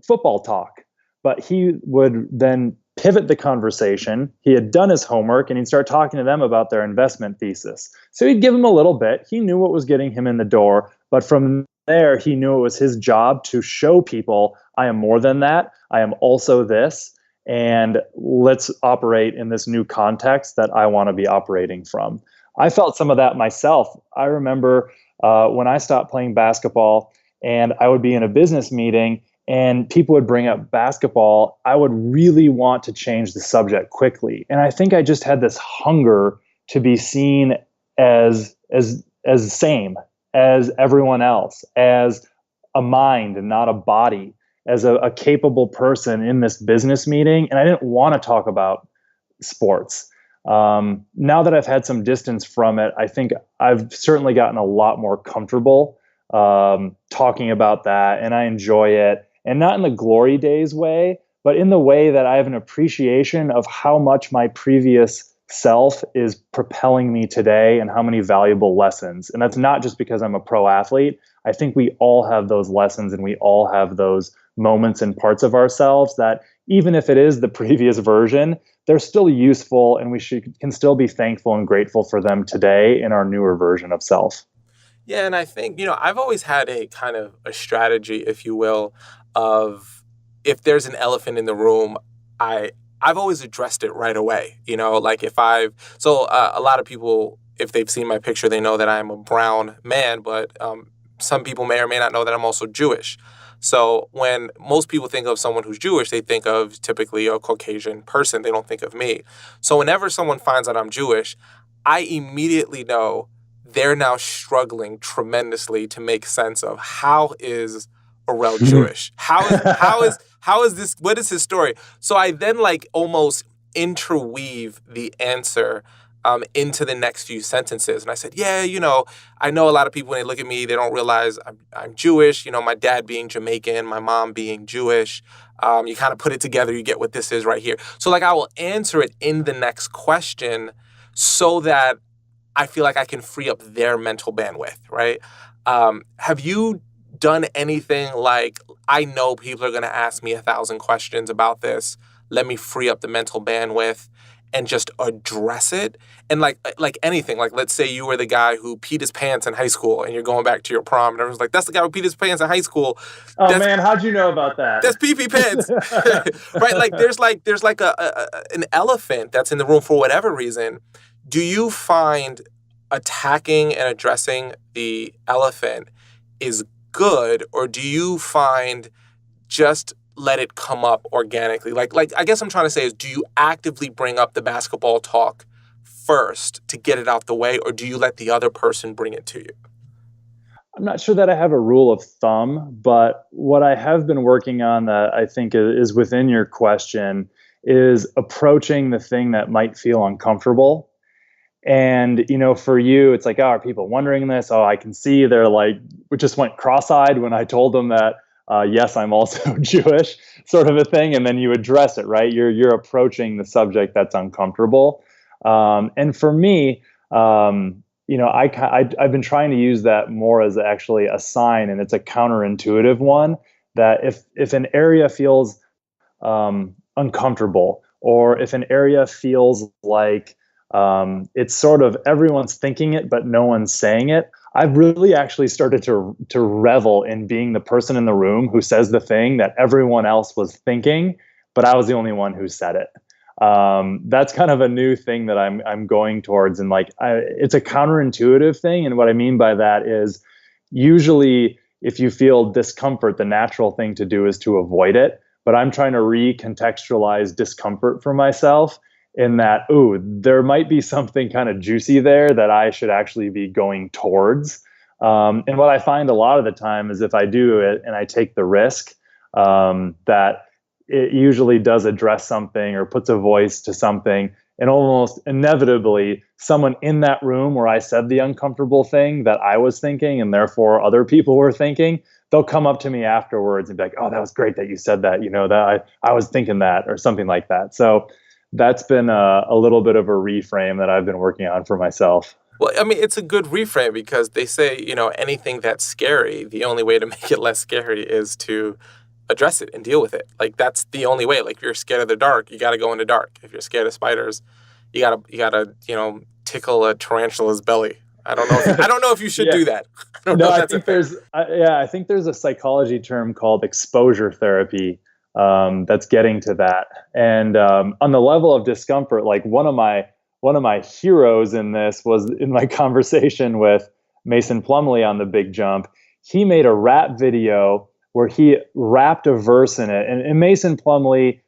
football talk. But he would then pivot the conversation. He had done his homework and he'd start talking to them about their investment thesis. So he'd give them a little bit. He knew what was getting him in the door. But from there, he knew it was his job to show people, I am more than that. I am also this. And let's operate in this new context that I want to be operating from. I felt some of that myself. I remember when I stopped playing basketball and I would be in a business meeting and people would bring up basketball, I would really want to change the subject quickly. And I think I just had this hunger to be seen as same as everyone else, as a mind and not a body, as a capable person in this business meeting. And I didn't want to talk about sports. Now that I've had some distance from it, I think I've certainly gotten a lot more comfortable talking about that, and I enjoy it. And not in the glory days way, but in the way that I have an appreciation of how much my previous self is propelling me today and how many valuable lessons. And that's not just because I'm a pro athlete. I think we all have those lessons and we all have those moments and parts of ourselves that even if it is the previous version, they're still useful and we can still be thankful and grateful for them today in our newer version of self. Yeah, and I think, I've always had a kind of a strategy, if you will, of if there's an elephant in the room, I've always addressed it right away. Like a lot of people, if they've seen my picture, they know that I'm a brown man, but some people may or may not know that I'm also Jewish. So when most people think of someone who's Jewish, they think of typically a Caucasian person. They don't think of me. So whenever someone finds out I'm Jewish, I immediately know they're now struggling tremendously to make sense of how is Orel Jewish? How is this? What is his story? So I then almost interweave the answer into the next few sentences. And I said, yeah, I know a lot of people when they look at me, they don't realize I'm Jewish. My dad being Jamaican, my mom being Jewish. You kind of put it together, you get what this is right here. So I will answer it in the next question so that I feel like I can free up their mental bandwidth, right? Have you done anything like, I know people are going to ask me 1,000 questions about this. Let me free up the mental bandwidth and just address it? And like anything, let's say you were the guy who peed his pants in high school and you're going back to your prom and everyone's like, that's the guy who peed his pants in high school. Oh man, how'd you know about that? That's pee-pee pants, right? There's an elephant that's in the room for whatever reason. Do you find attacking and addressing the elephant is good, or do you find just let it come up organically? I guess I'm trying to say is, do you actively bring up the basketball talk first to get it out the way, or do you let the other person bring it to you? I'm not sure that I have a rule of thumb, but what I have been working on that I think is within your question is approaching the thing that might feel uncomfortable. And, for you, it's like, oh, are people wondering this? Oh, I can see they're we just went cross-eyed when I told them that, yes, I'm also Jewish, sort of a thing. And then you address it, right? You're approaching the subject that's uncomfortable. And for me, I've been trying to use that more as actually a sign, and it's a counterintuitive one, that if an area feels uncomfortable, or if an area feels like it's sort of everyone's thinking it, but no one's saying it, I've really actually started to revel in being the person in the room who says the thing that everyone else was thinking, but I was the only one who said it. That's kind of a new thing that I'm going towards, and it's a counterintuitive thing. And what I mean by that is usually, if you feel discomfort, the natural thing to do is to avoid it. But I'm trying to recontextualize discomfort for myself in that, ooh, there might be something kind of juicy there that I should actually be going towards. And what I find a lot of the time is if I do it and I take the risk, that it usually does address something or puts a voice to something. And almost inevitably, someone in that room where I said the uncomfortable thing that I was thinking and therefore other people were thinking, they'll come up to me afterwards and be like, oh, that was great that you said that, that I was thinking that, or something like that. So that's been a little bit of a reframe that I've been working on for myself. Well, I mean, it's a good reframe because they say, anything that's scary, the only way to make it less scary is to address it and deal with it. Like, that's the only way. Like, if you're scared of the dark, you got to go in the dark. If you're scared of spiders, you gotta tickle a tarantula's belly. I don't know if you should do that. I think there's a psychology term called exposure therapy that's getting to that. And on the level of discomfort, like one of my heroes in this was in my conversation with Mason Plumlee on The Big Jump. He made a rap video where he rapped a verse in it. And Mason Plumlee,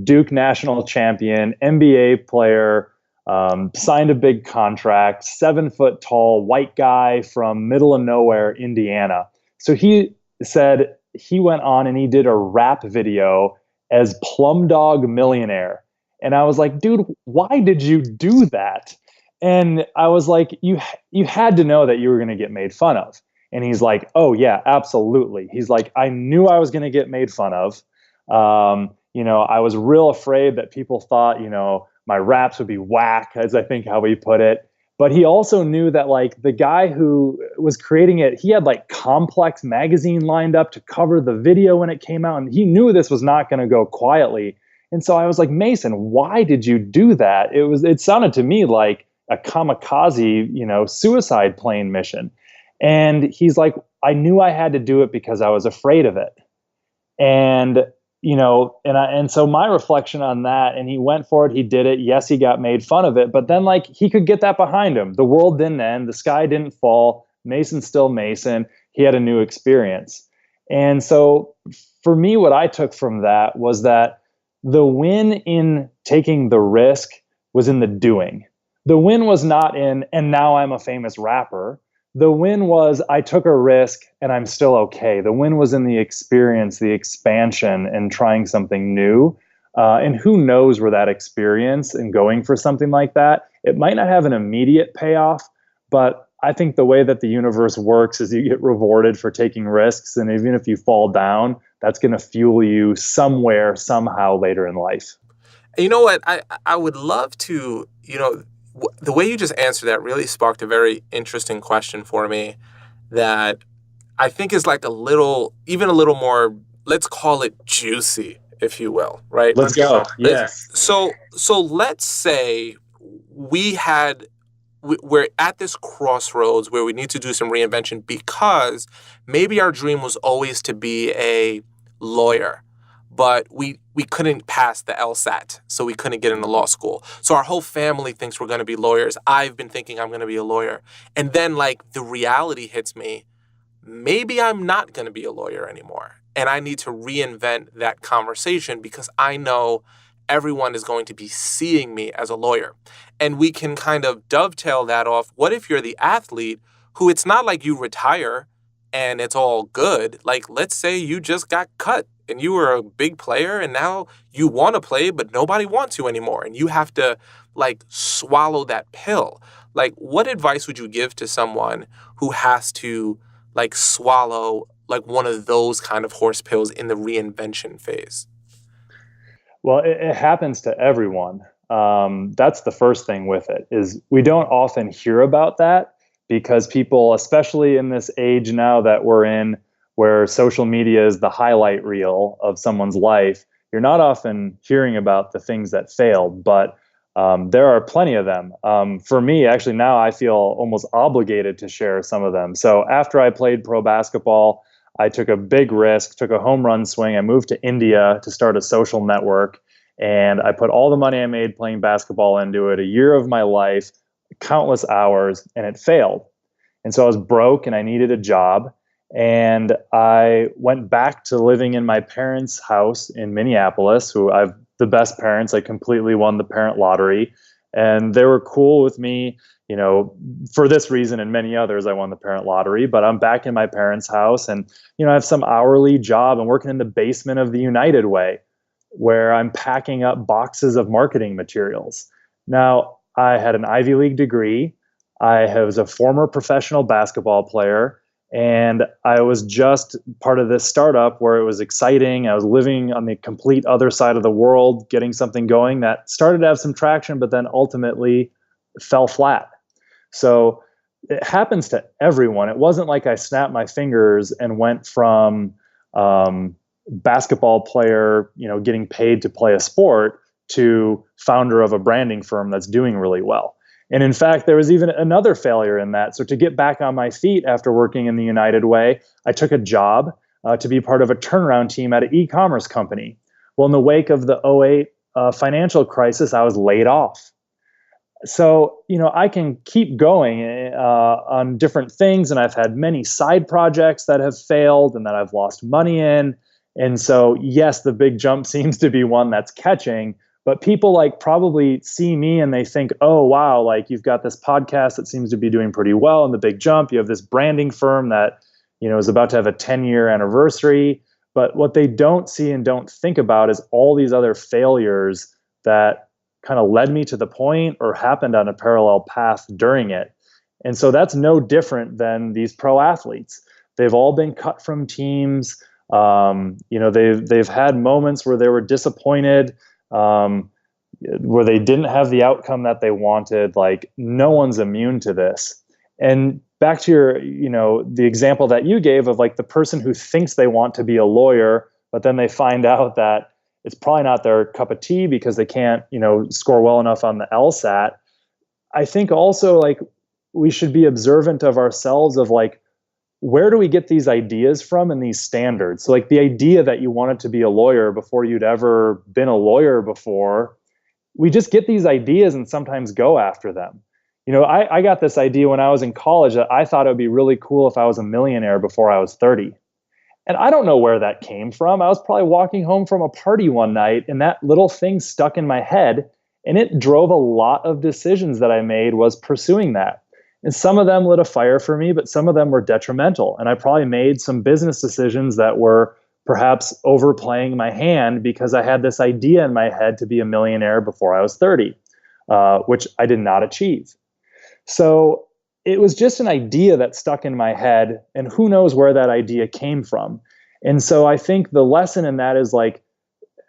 Duke national champion, NBA player, signed a big contract, 7 foot tall, white guy from middle of nowhere, Indiana. So he said he went on and he did a rap video as Plum Dog Millionaire. And I was like, dude, why did you do that? And I was like, you had to know that you were going to get made fun of. And he's like, oh, yeah, absolutely. He's like, I knew I was going to get made fun of. I was real afraid that people thought, my raps would be whack, as I think how he put it. But he also knew that like the guy who was creating it, he had like Complex magazine lined up to cover the video when it came out. And he knew this was not going to go quietly. And so I was like, Mason, why did you do that? It sounded to me like a kamikaze, suicide plane mission. And he's like, I knew I had to do it because I was afraid of it. And, and so my reflection on that, and he went for it, he did it. Yes, he got made fun of it, but then like he could get that behind him. The world didn't end. The sky didn't fall. Mason's still Mason. He had a new experience. And so for me, what I took from that was that the win in taking the risk was in the doing. The win was not in, and now I'm a famous rapper. The win was I took a risk and I'm still okay. The win was in the experience, the expansion, and trying something new. And who knows where that experience and going for something like that, it might not have an immediate payoff, but I think the way that the universe works is you get rewarded for taking risks. And even if you fall down, that's going to fuel you somewhere, somehow later in life. You know what? I would love to, the way you just answered that really sparked a very interesting question for me that I think is like even a little more, let's call it juicy, if you will, right? Let's go. Yes. So let's say we're at this crossroads where we need to do some reinvention because maybe our dream was always to be a lawyer, but we couldn't pass the LSAT, so we couldn't get into law school. So our whole family thinks we're going to be lawyers. I've been thinking I'm going to be a lawyer. And then like the reality hits me, maybe I'm not going to be a lawyer anymore. And I need to reinvent that conversation because I know everyone is going to be seeing me as a lawyer. And we can kind of dovetail that off. What if you're the athlete who it's not like you retire and it's all good? Like, let's say you just got cut and you were a big player and now you want to play, but nobody wants you anymore. And you have to like swallow that pill. Like, what advice would you give to someone who has to like swallow like one of those kind of horse pills in the reinvention phase? Well, it happens to everyone. That's the first thing with it is we don't often hear about that because people, especially in this age now that we're in, where social media is the highlight reel of someone's life, you're not often hearing about the things that failed, but there are plenty of them. For me, actually, now I feel almost obligated to share some of them. So after I played pro basketball, I took a big risk, took a home run swing. I moved to India to start a social network, and I put all the money I made playing basketball into it, a year of my life, countless hours, and it failed. And so I was broke and I needed a job. And I went back to living in my parents' house in Minneapolis, who I've the best parents. I completely won the parent lottery. And they were cool with me, for this reason and many others. I won the parent lottery, but I'm back in my parents' house, and, I have some hourly job. I'm working in the basement of the United Way, where I'm packing up boxes of marketing materials. Now, I had an Ivy League degree. I was a former professional basketball player, and I was just part of this startup where it was exciting. I was living on the complete other side of the world, getting something going that started to have some traction, but then ultimately fell flat. So it happens to everyone. It wasn't like I snapped my fingers and went from basketball player, getting paid to play a sport, to founder of a branding firm that's doing really well. And in fact, there was even another failure in that. So to get back on my feet after working in the United Way, I took a job to be part of a turnaround team at an e-commerce company. Well, in the wake of the '08 financial crisis, I was laid off. So, I can keep going on different things, and I've had many side projects that have failed and that I've lost money in. And so, yes, the big jump seems to be one that's catching. But people probably see me and they think, oh, wow, you've got this podcast that seems to be doing pretty well in the big jump. You have this branding firm that, is about to have a 10-year anniversary. But what they don't see and don't think about is all these other failures that kind of led me to the point or happened on a parallel path during it. And so that's no different than these pro athletes. They've all been cut from teams. They've had moments where they were disappointed, where they didn't have the outcome that they wanted. No one's immune to this. And back to your, the example that you gave of the person who thinks they want to be a lawyer, but then they find out that it's probably not their cup of tea because they can't, score well enough on the LSAT. I think also we should be observant of ourselves of where do we get these ideas from and these standards? So the idea that you wanted to be a lawyer before you'd ever been a lawyer before, we just get these ideas and sometimes go after them. I got this idea when I was in college that I thought it would be really cool if I was a millionaire before I was 30. And I don't know where that came from. I was probably walking home from a party one night and that little thing stuck in my head, and it drove a lot of decisions that I made was pursuing that. And some of them lit a fire for me, but some of them were detrimental. And I probably made some business decisions that were perhaps overplaying my hand because I had this idea in my head to be a millionaire before I was 30, which I did not achieve. So it was just an idea that stuck in my head, and who knows where that idea came from. And so I think the lesson in that is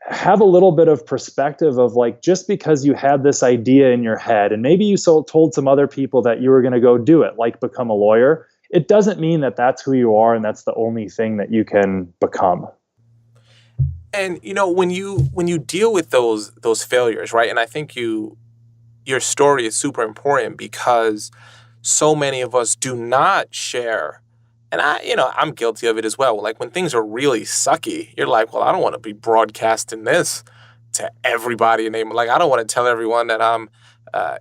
have a little bit of perspective of just because you had this idea in your head and maybe you told some other people that you were going to go do it, become a lawyer, it doesn't mean that that's who you are and that's the only thing that you can become. And when you deal with those failures, right? And I think your story is super important because so many of us do not share. And I'm guilty of it as well. When things are really sucky, you're well, I don't want to be broadcasting this to everybody. I don't want to tell everyone that I'm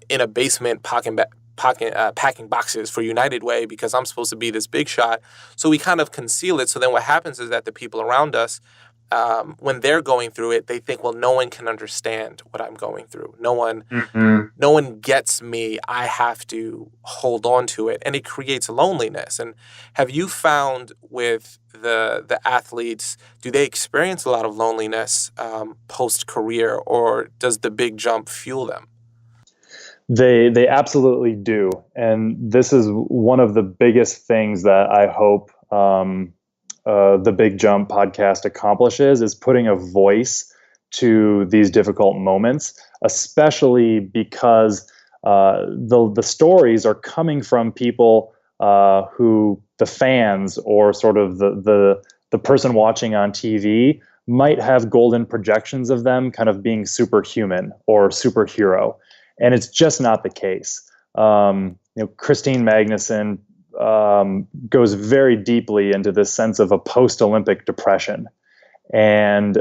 in a basement packing boxes for United Way because I'm supposed to be this big shot. So we kind of conceal it. So then what happens is that the people around us, when they're going through it, they think, well, no one can understand what I'm going through. No one gets me. I have to hold on to it. And it creates loneliness. And have you found with the athletes, do they experience a lot of loneliness post-career, or does the big jump fuel them? They absolutely do. And this is one of the biggest things that I hope the Big Jump podcast accomplishes, is putting a voice to these difficult moments, especially because the stories are coming from people who the fans or sort of the person watching on TV might have golden projections of them kind of being superhuman or superhero. And it's just not the case. Christine Magnuson goes very deeply into this sense of a post-Olympic depression. And,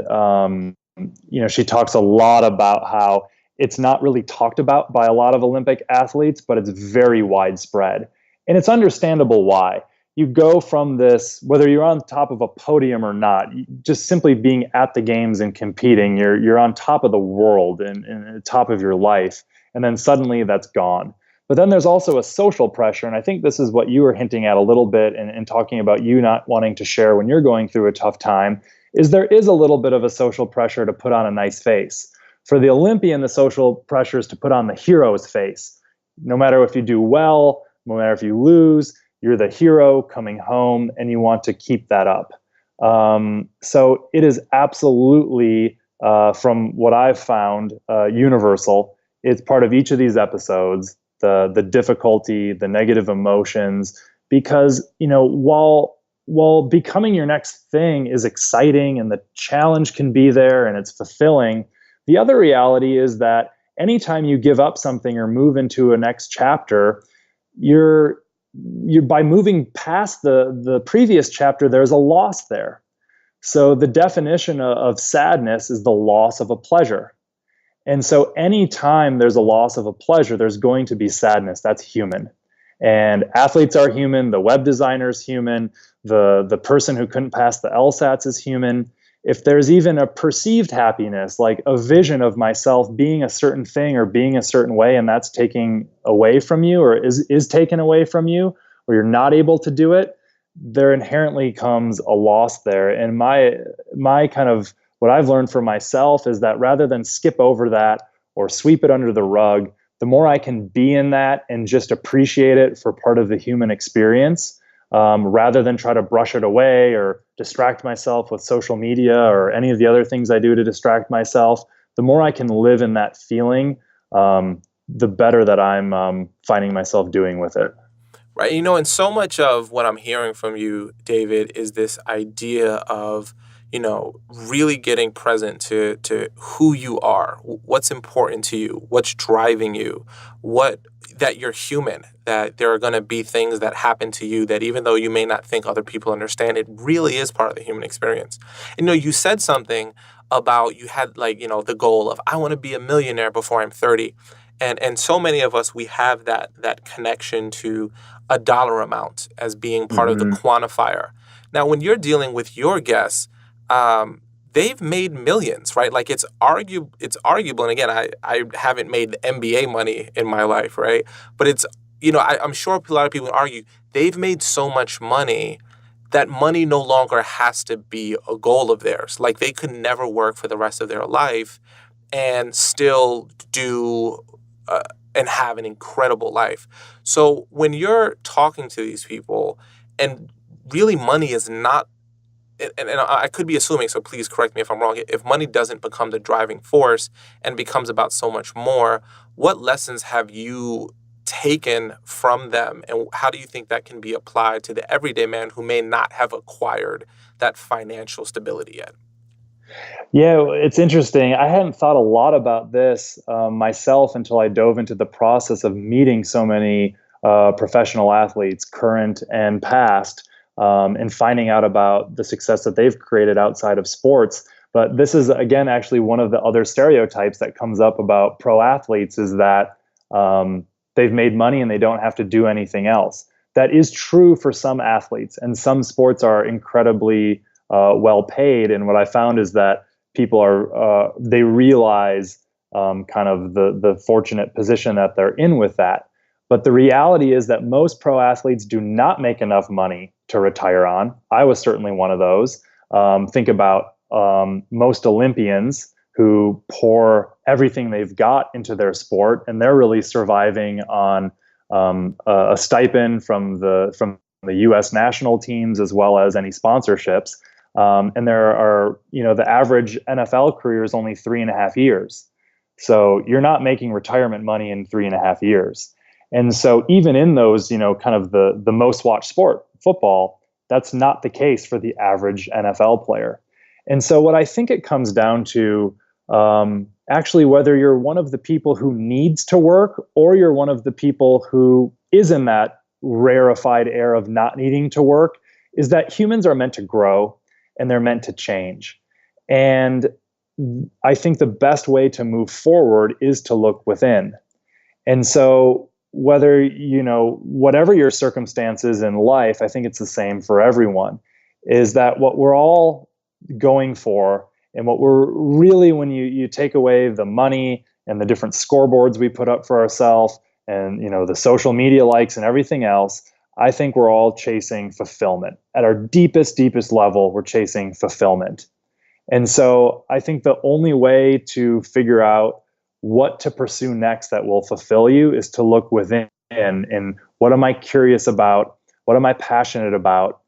she talks a lot about how it's not really talked about by a lot of Olympic athletes, but it's very widespread. And it's understandable why. you go from this, whether you're on top of a podium or not, just simply being at the games and competing, you're on top of the world and top of your life. And then suddenly that's gone. But then there's also a social pressure. And I think this is what you were hinting at a little bit in talking about you not wanting to share when you're going through a tough time, is there is a little bit of a social pressure to put on a nice face. For the Olympian, the social pressure is to put on the hero's face. No matter if you do well, no matter if you lose, you're the hero coming home, and you want to keep that up. So it is absolutely, from what I've found, universal. It's part of each of these episodes, the difficulty, the negative emotions, because, while becoming your next thing is exciting and the challenge can be there and it's fulfilling, the other reality is that anytime you give up something or move into a next chapter, you're by moving past the previous chapter, there's a loss there. So the definition of sadness is the loss of a pleasure. And so anytime there's a loss of a pleasure, there's going to be sadness. That's human. And athletes are human, the web designer is human, the person who couldn't pass the LSATs is human. If there's even a perceived happiness, like a vision of myself being a certain thing or being a certain way, and that's taken away from you or is taken away from you, or you're not able to do it, there inherently comes a loss there. And my kind of what I've learned for myself is that rather than skip over that or sweep it under the rug, the more I can be in that and just appreciate it for part of the human experience, rather than try to brush it away or distract myself with social media or any of the other things I do to distract myself, the more I can live in that feeling, the better that I'm finding myself doing with it. Right. And so much of what I'm hearing from you, David, is this idea of, really getting present to who you are, what's important to you, what's driving you, that you're human, that there are going to be things that happen to you that even though you may not think other people understand, it really is part of the human experience. And, you said something about you had the goal of, I want to be a millionaire before I'm 30. And so many of us, we have that connection to a dollar amount as being part of the quantifier. Now, when you're dealing with your guests, they've made millions, right? Like it's arguable. And again, I haven't made MBA money in my life, right? But it's, I'm sure a lot of people argue they've made so much money that money no longer has to be a goal of theirs. Like they could never work for the rest of their life and still do and have an incredible life. So when you're talking to these people, and really money is not, and I could be assuming, so please correct me if I'm wrong, if money doesn't become the driving force and becomes about so much more, what lessons have you taken from them, and how do you think that can be applied to the everyday man who may not have acquired that financial stability yet? Yeah, it's interesting. I hadn't thought a lot about this myself until I dove into the process of meeting so many professional athletes, current and past, and finding out about the success that they've created outside of sports. But this is, again, actually one of the other stereotypes that comes up about pro athletes is that they've made money and they don't have to do anything else. That is true for some athletes, and some sports are incredibly well paid. And what I found is that people they realize kind of the fortunate position that they're in with that. But the reality is that most pro athletes do not make enough money to retire on. I was certainly one of those. Think about most Olympians who pour everything they've got into their sport, and they're really surviving on a stipend from the U.S. national teams as well as any sponsorships. And there are, the average NFL career is only 3.5 years. So you're not making retirement money in 3.5 years. And so even in those, kind of the most watched sport, football, that's not the case for the average NFL player. And so what I think it comes down to, actually, whether you're one of the people who needs to work or you're one of the people who is in that rarefied air of not needing to work, is that humans are meant to grow and they're meant to change. And I think the best way to move forward is to look within. And so whether, whatever your circumstances in life, I think it's the same for everyone, is that what we're all going for, and what we're really, when you take away the money and the different scoreboards we put up for ourselves, and the social media likes and everything else, I think we're all chasing fulfillment. At our deepest level, we're chasing fulfillment. And so I think the only way to figure out what to pursue next that will fulfill you is to look within, and what am I curious about? What am I passionate about?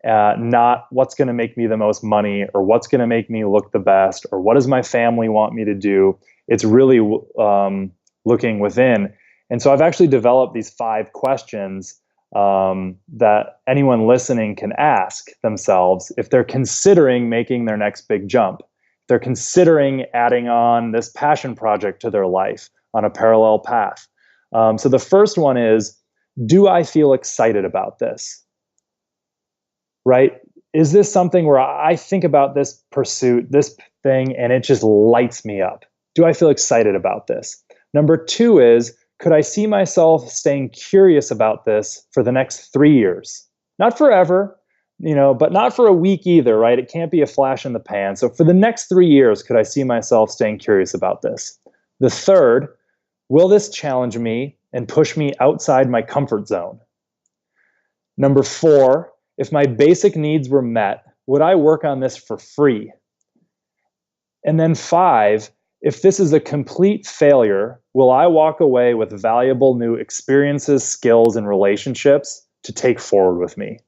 Not what's going to make me the most money, or what's going to make me look the best, or what does my family want me to do? It's really looking within. And so I've actually developed these 5 questions that anyone listening can ask themselves if they're considering making their next big jump. They're considering adding on this passion project to their life on a parallel path. So the first one is, do I feel excited about this? Right? Is this something where I think about this pursuit, this thing, and it just lights me up? Do I feel excited about this? Number 2 is, could I see myself staying curious about this for the next 3 years? Not forever, but not for a week either, right? It can't be a flash in the pan. So for the next 3 years, could I see myself staying curious about this? The third, will this challenge me and push me outside my comfort zone? Number 4, if my basic needs were met, would I work on this for free? And then 5, if this is a complete failure, will I walk away with valuable new experiences, skills, and relationships to take forward with me?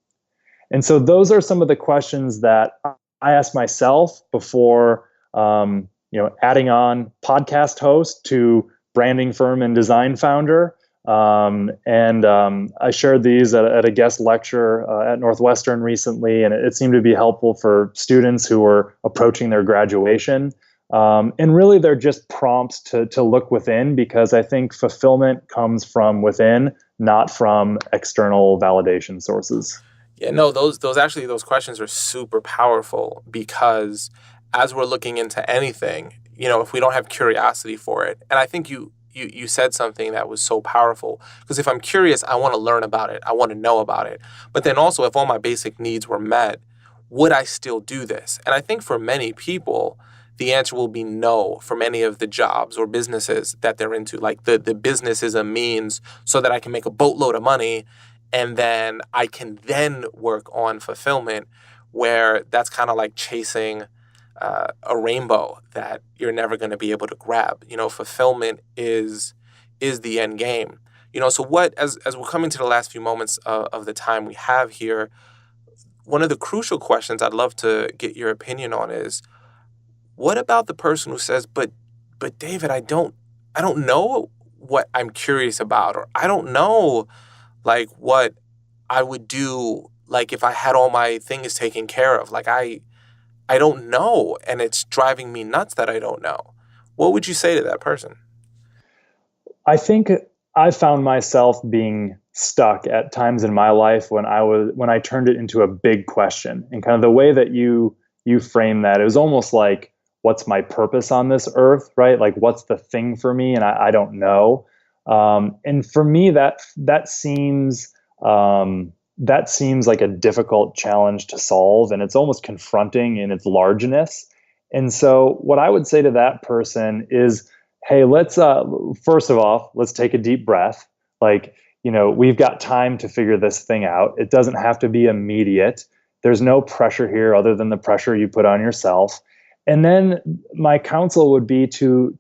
And so those are some of the questions that I ask myself before, adding on podcast host to branding firm and design founder. I shared these at a guest lecture at Northwestern recently, and it seemed to be helpful for students who were approaching their graduation. And really, they're just prompts to look within, because I think fulfillment comes from within, not from external validation sources. Yeah, no, those questions are super powerful, because as we're looking into anything, if we don't have curiosity for it, and I think you said something that was so powerful, because if I'm curious, I want to learn about it, I want to know about it. But then also, if all my basic needs were met, would I still do this? And I think for many people, the answer will be no for many of the jobs or businesses that they're into. Like the business is a means so that I can make a boatload of money, and then I can then work on fulfillment, where that's kind of like chasing a rainbow that you're never going to be able to grab. Fulfillment is the end game. So what, as we're coming to the last few moments of the time we have here, one of the crucial questions I'd love to get your opinion on is, what about the person who says, but David, I don't know what I'm curious about, or I don't know like what I would do, like if I had all my things taken care of. Like I don't know, and it's driving me nuts that I don't know. What would you say to that person? I think I found myself being stuck at times in my life when I turned it into a big question, and kind of the way that you frame that, it was almost like, what's my purpose on this earth, right? Like, what's the thing for me? And I don't know. And for me, that seems like a difficult challenge to solve, and it's almost confronting in its largeness. And so what I would say to that person is, hey, let's first of all, let's take a deep breath. Like, we've got time to figure this thing out. It doesn't have to be immediate. There's no pressure here other than the pressure you put on yourself. And then my counsel would be to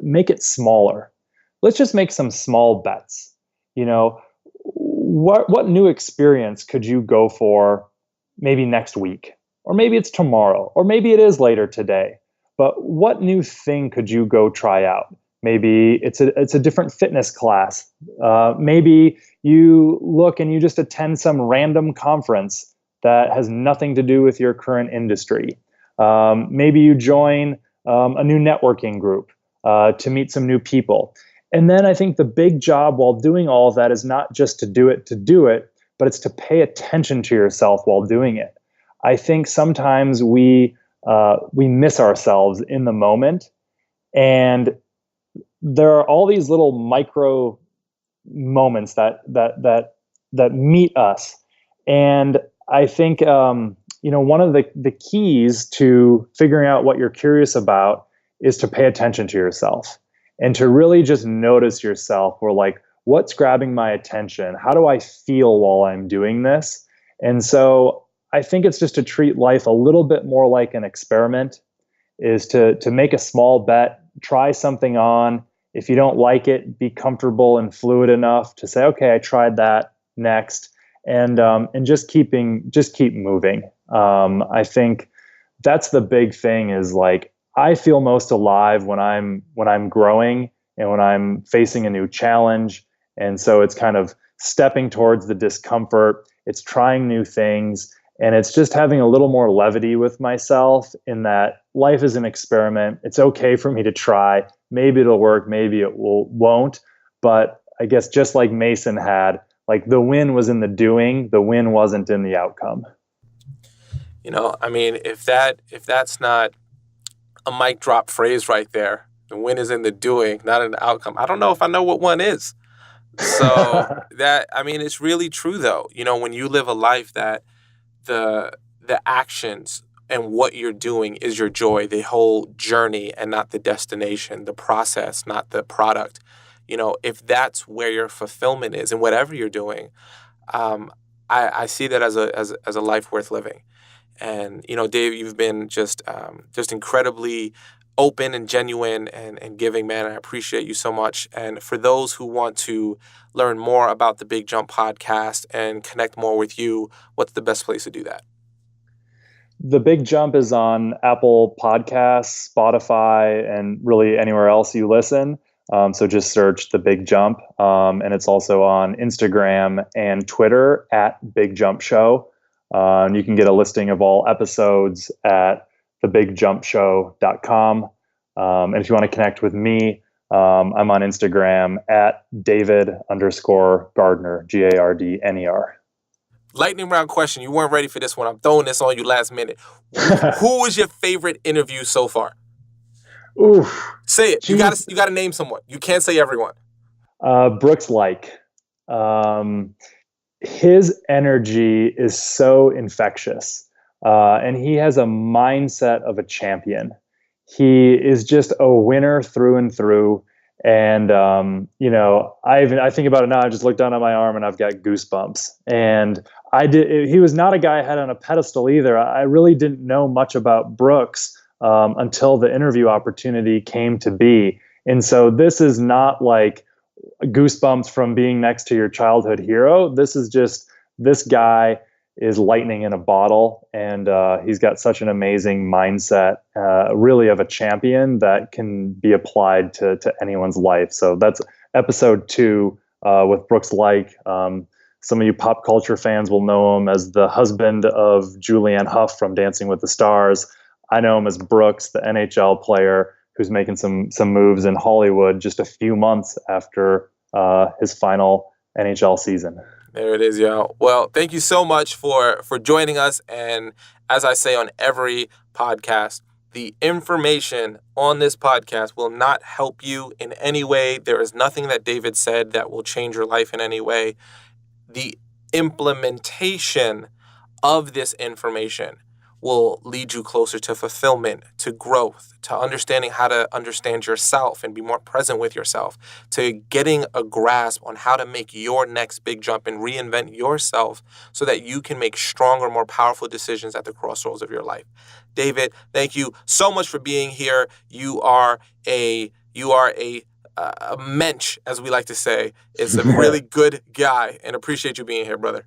make it smaller. Let's just make some small bets. What new experience could you go for maybe next week? Or maybe it's tomorrow, or maybe it is later today. But what new thing could you go try out? Maybe it's a different fitness class. Maybe you look and you just attend some random conference that has nothing to do with your current industry. Maybe you join a new networking group to meet some new people. And then I think the big job while doing all of that is not just to do it, but it's to pay attention to yourself while doing it. I think sometimes we miss ourselves in the moment, and there are all these little micro moments that meet us. And I think, one of the keys to figuring out what you're curious about is to pay attention to yourself and to really just notice yourself. Or like, what's grabbing my attention? How do I feel while I'm doing this? And so I think it's just to treat life a little bit more like an experiment, is to make a small bet, try something on. If you don't like it, be comfortable and fluid enough to say, okay, I tried that, next. And just keep moving. I think that's the big thing, is like, I feel most alive when I'm growing and when I'm facing a new challenge. And so it's kind of stepping towards the discomfort. It's trying new things. And it's just having a little more levity with myself, in that life is an experiment. It's okay for me to try. Maybe it'll work, maybe it won't. But I guess just like Mason had, like, the win was in the doing, the win wasn't in the outcome. I mean, if that's not a mic drop phrase right there, the win is in the doing, not in the outcome, I don't know if I know what one is. So it's really true though. When you live a life that the actions and what you're doing is your joy, the whole journey and not the destination, the process, not the product. If that's where your fulfillment is in whatever you're doing, I see that as a life worth living. And, Dave, you've been just incredibly open and genuine and giving, man. I appreciate you so much. And for those who want to learn more about the Big Jump podcast and connect more with you, what's the best place to do that? The Big Jump is on Apple Podcasts, Spotify, and really anywhere else you listen. So just search The Big Jump. And it's also on Instagram and Twitter at Big Jump Show. You can get a listing of all episodes at thebigjumpshow.com. And if you want to connect with me, I'm on Instagram at David_Gardner, Gardner. Lightning round question. You weren't ready for this one. I'm throwing this on you last minute. Who was your favorite interview so far? Oof. Say it. You gotta name someone. You can't say everyone. Brooks Like. His energy is so infectious. And he has a mindset of a champion. He is just a winner through and through. And, I think about it now. I just looked down at my arm and I've got goosebumps. And he was not a guy I had on a pedestal either. I really didn't know much about Brooks until the interview opportunity came to be. And so this is not like goosebumps from being next to your childhood hero. This is just, this guy is lightning in a bottle, and he's got such an amazing mindset, really of a champion that can be applied to anyone's life. So that's episode 2 with Brooks Like. Some of you pop culture fans will know him as the husband of Julianne Hough from Dancing with the Stars. I know him as Brooks, the NHL player who's making some moves in Hollywood just a few months after his final NHL season. There it is, y'all. Well, thank you so much for joining us. And as I say on every podcast, the information on this podcast will not help you in any way. There is nothing that David said that will change your life in any way. The implementation of this information will lead you closer to fulfillment, to growth, to understanding how to understand yourself and be more present with yourself, to getting a grasp on how to make your next big jump and reinvent yourself so that you can make stronger, more powerful decisions at the crossroads of your life. David, thank you so much for being here. You are a mensch, as we like to say. It's a really good guy, and appreciate you being here, brother.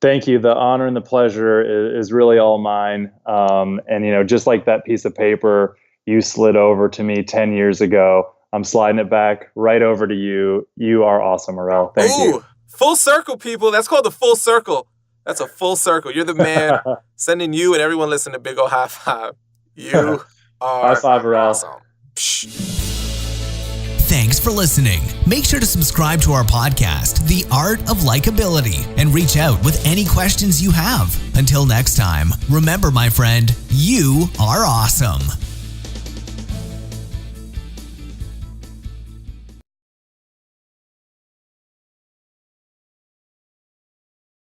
Thank you. The honor and the pleasure is really all mine. And, just like that piece of paper you slid over to me 10 years ago, I'm sliding it back right over to you. You are awesome, Morel. Thank you. Full circle, people. That's called the full circle. That's a full circle. You're the man. Sending you and everyone listening a big old high five. You are high five, Morel. Awesome. Thanks for listening. Make sure to subscribe to our podcast, The Art of Likability, and reach out with any questions you have. Until next time, remember, my friend, you are awesome.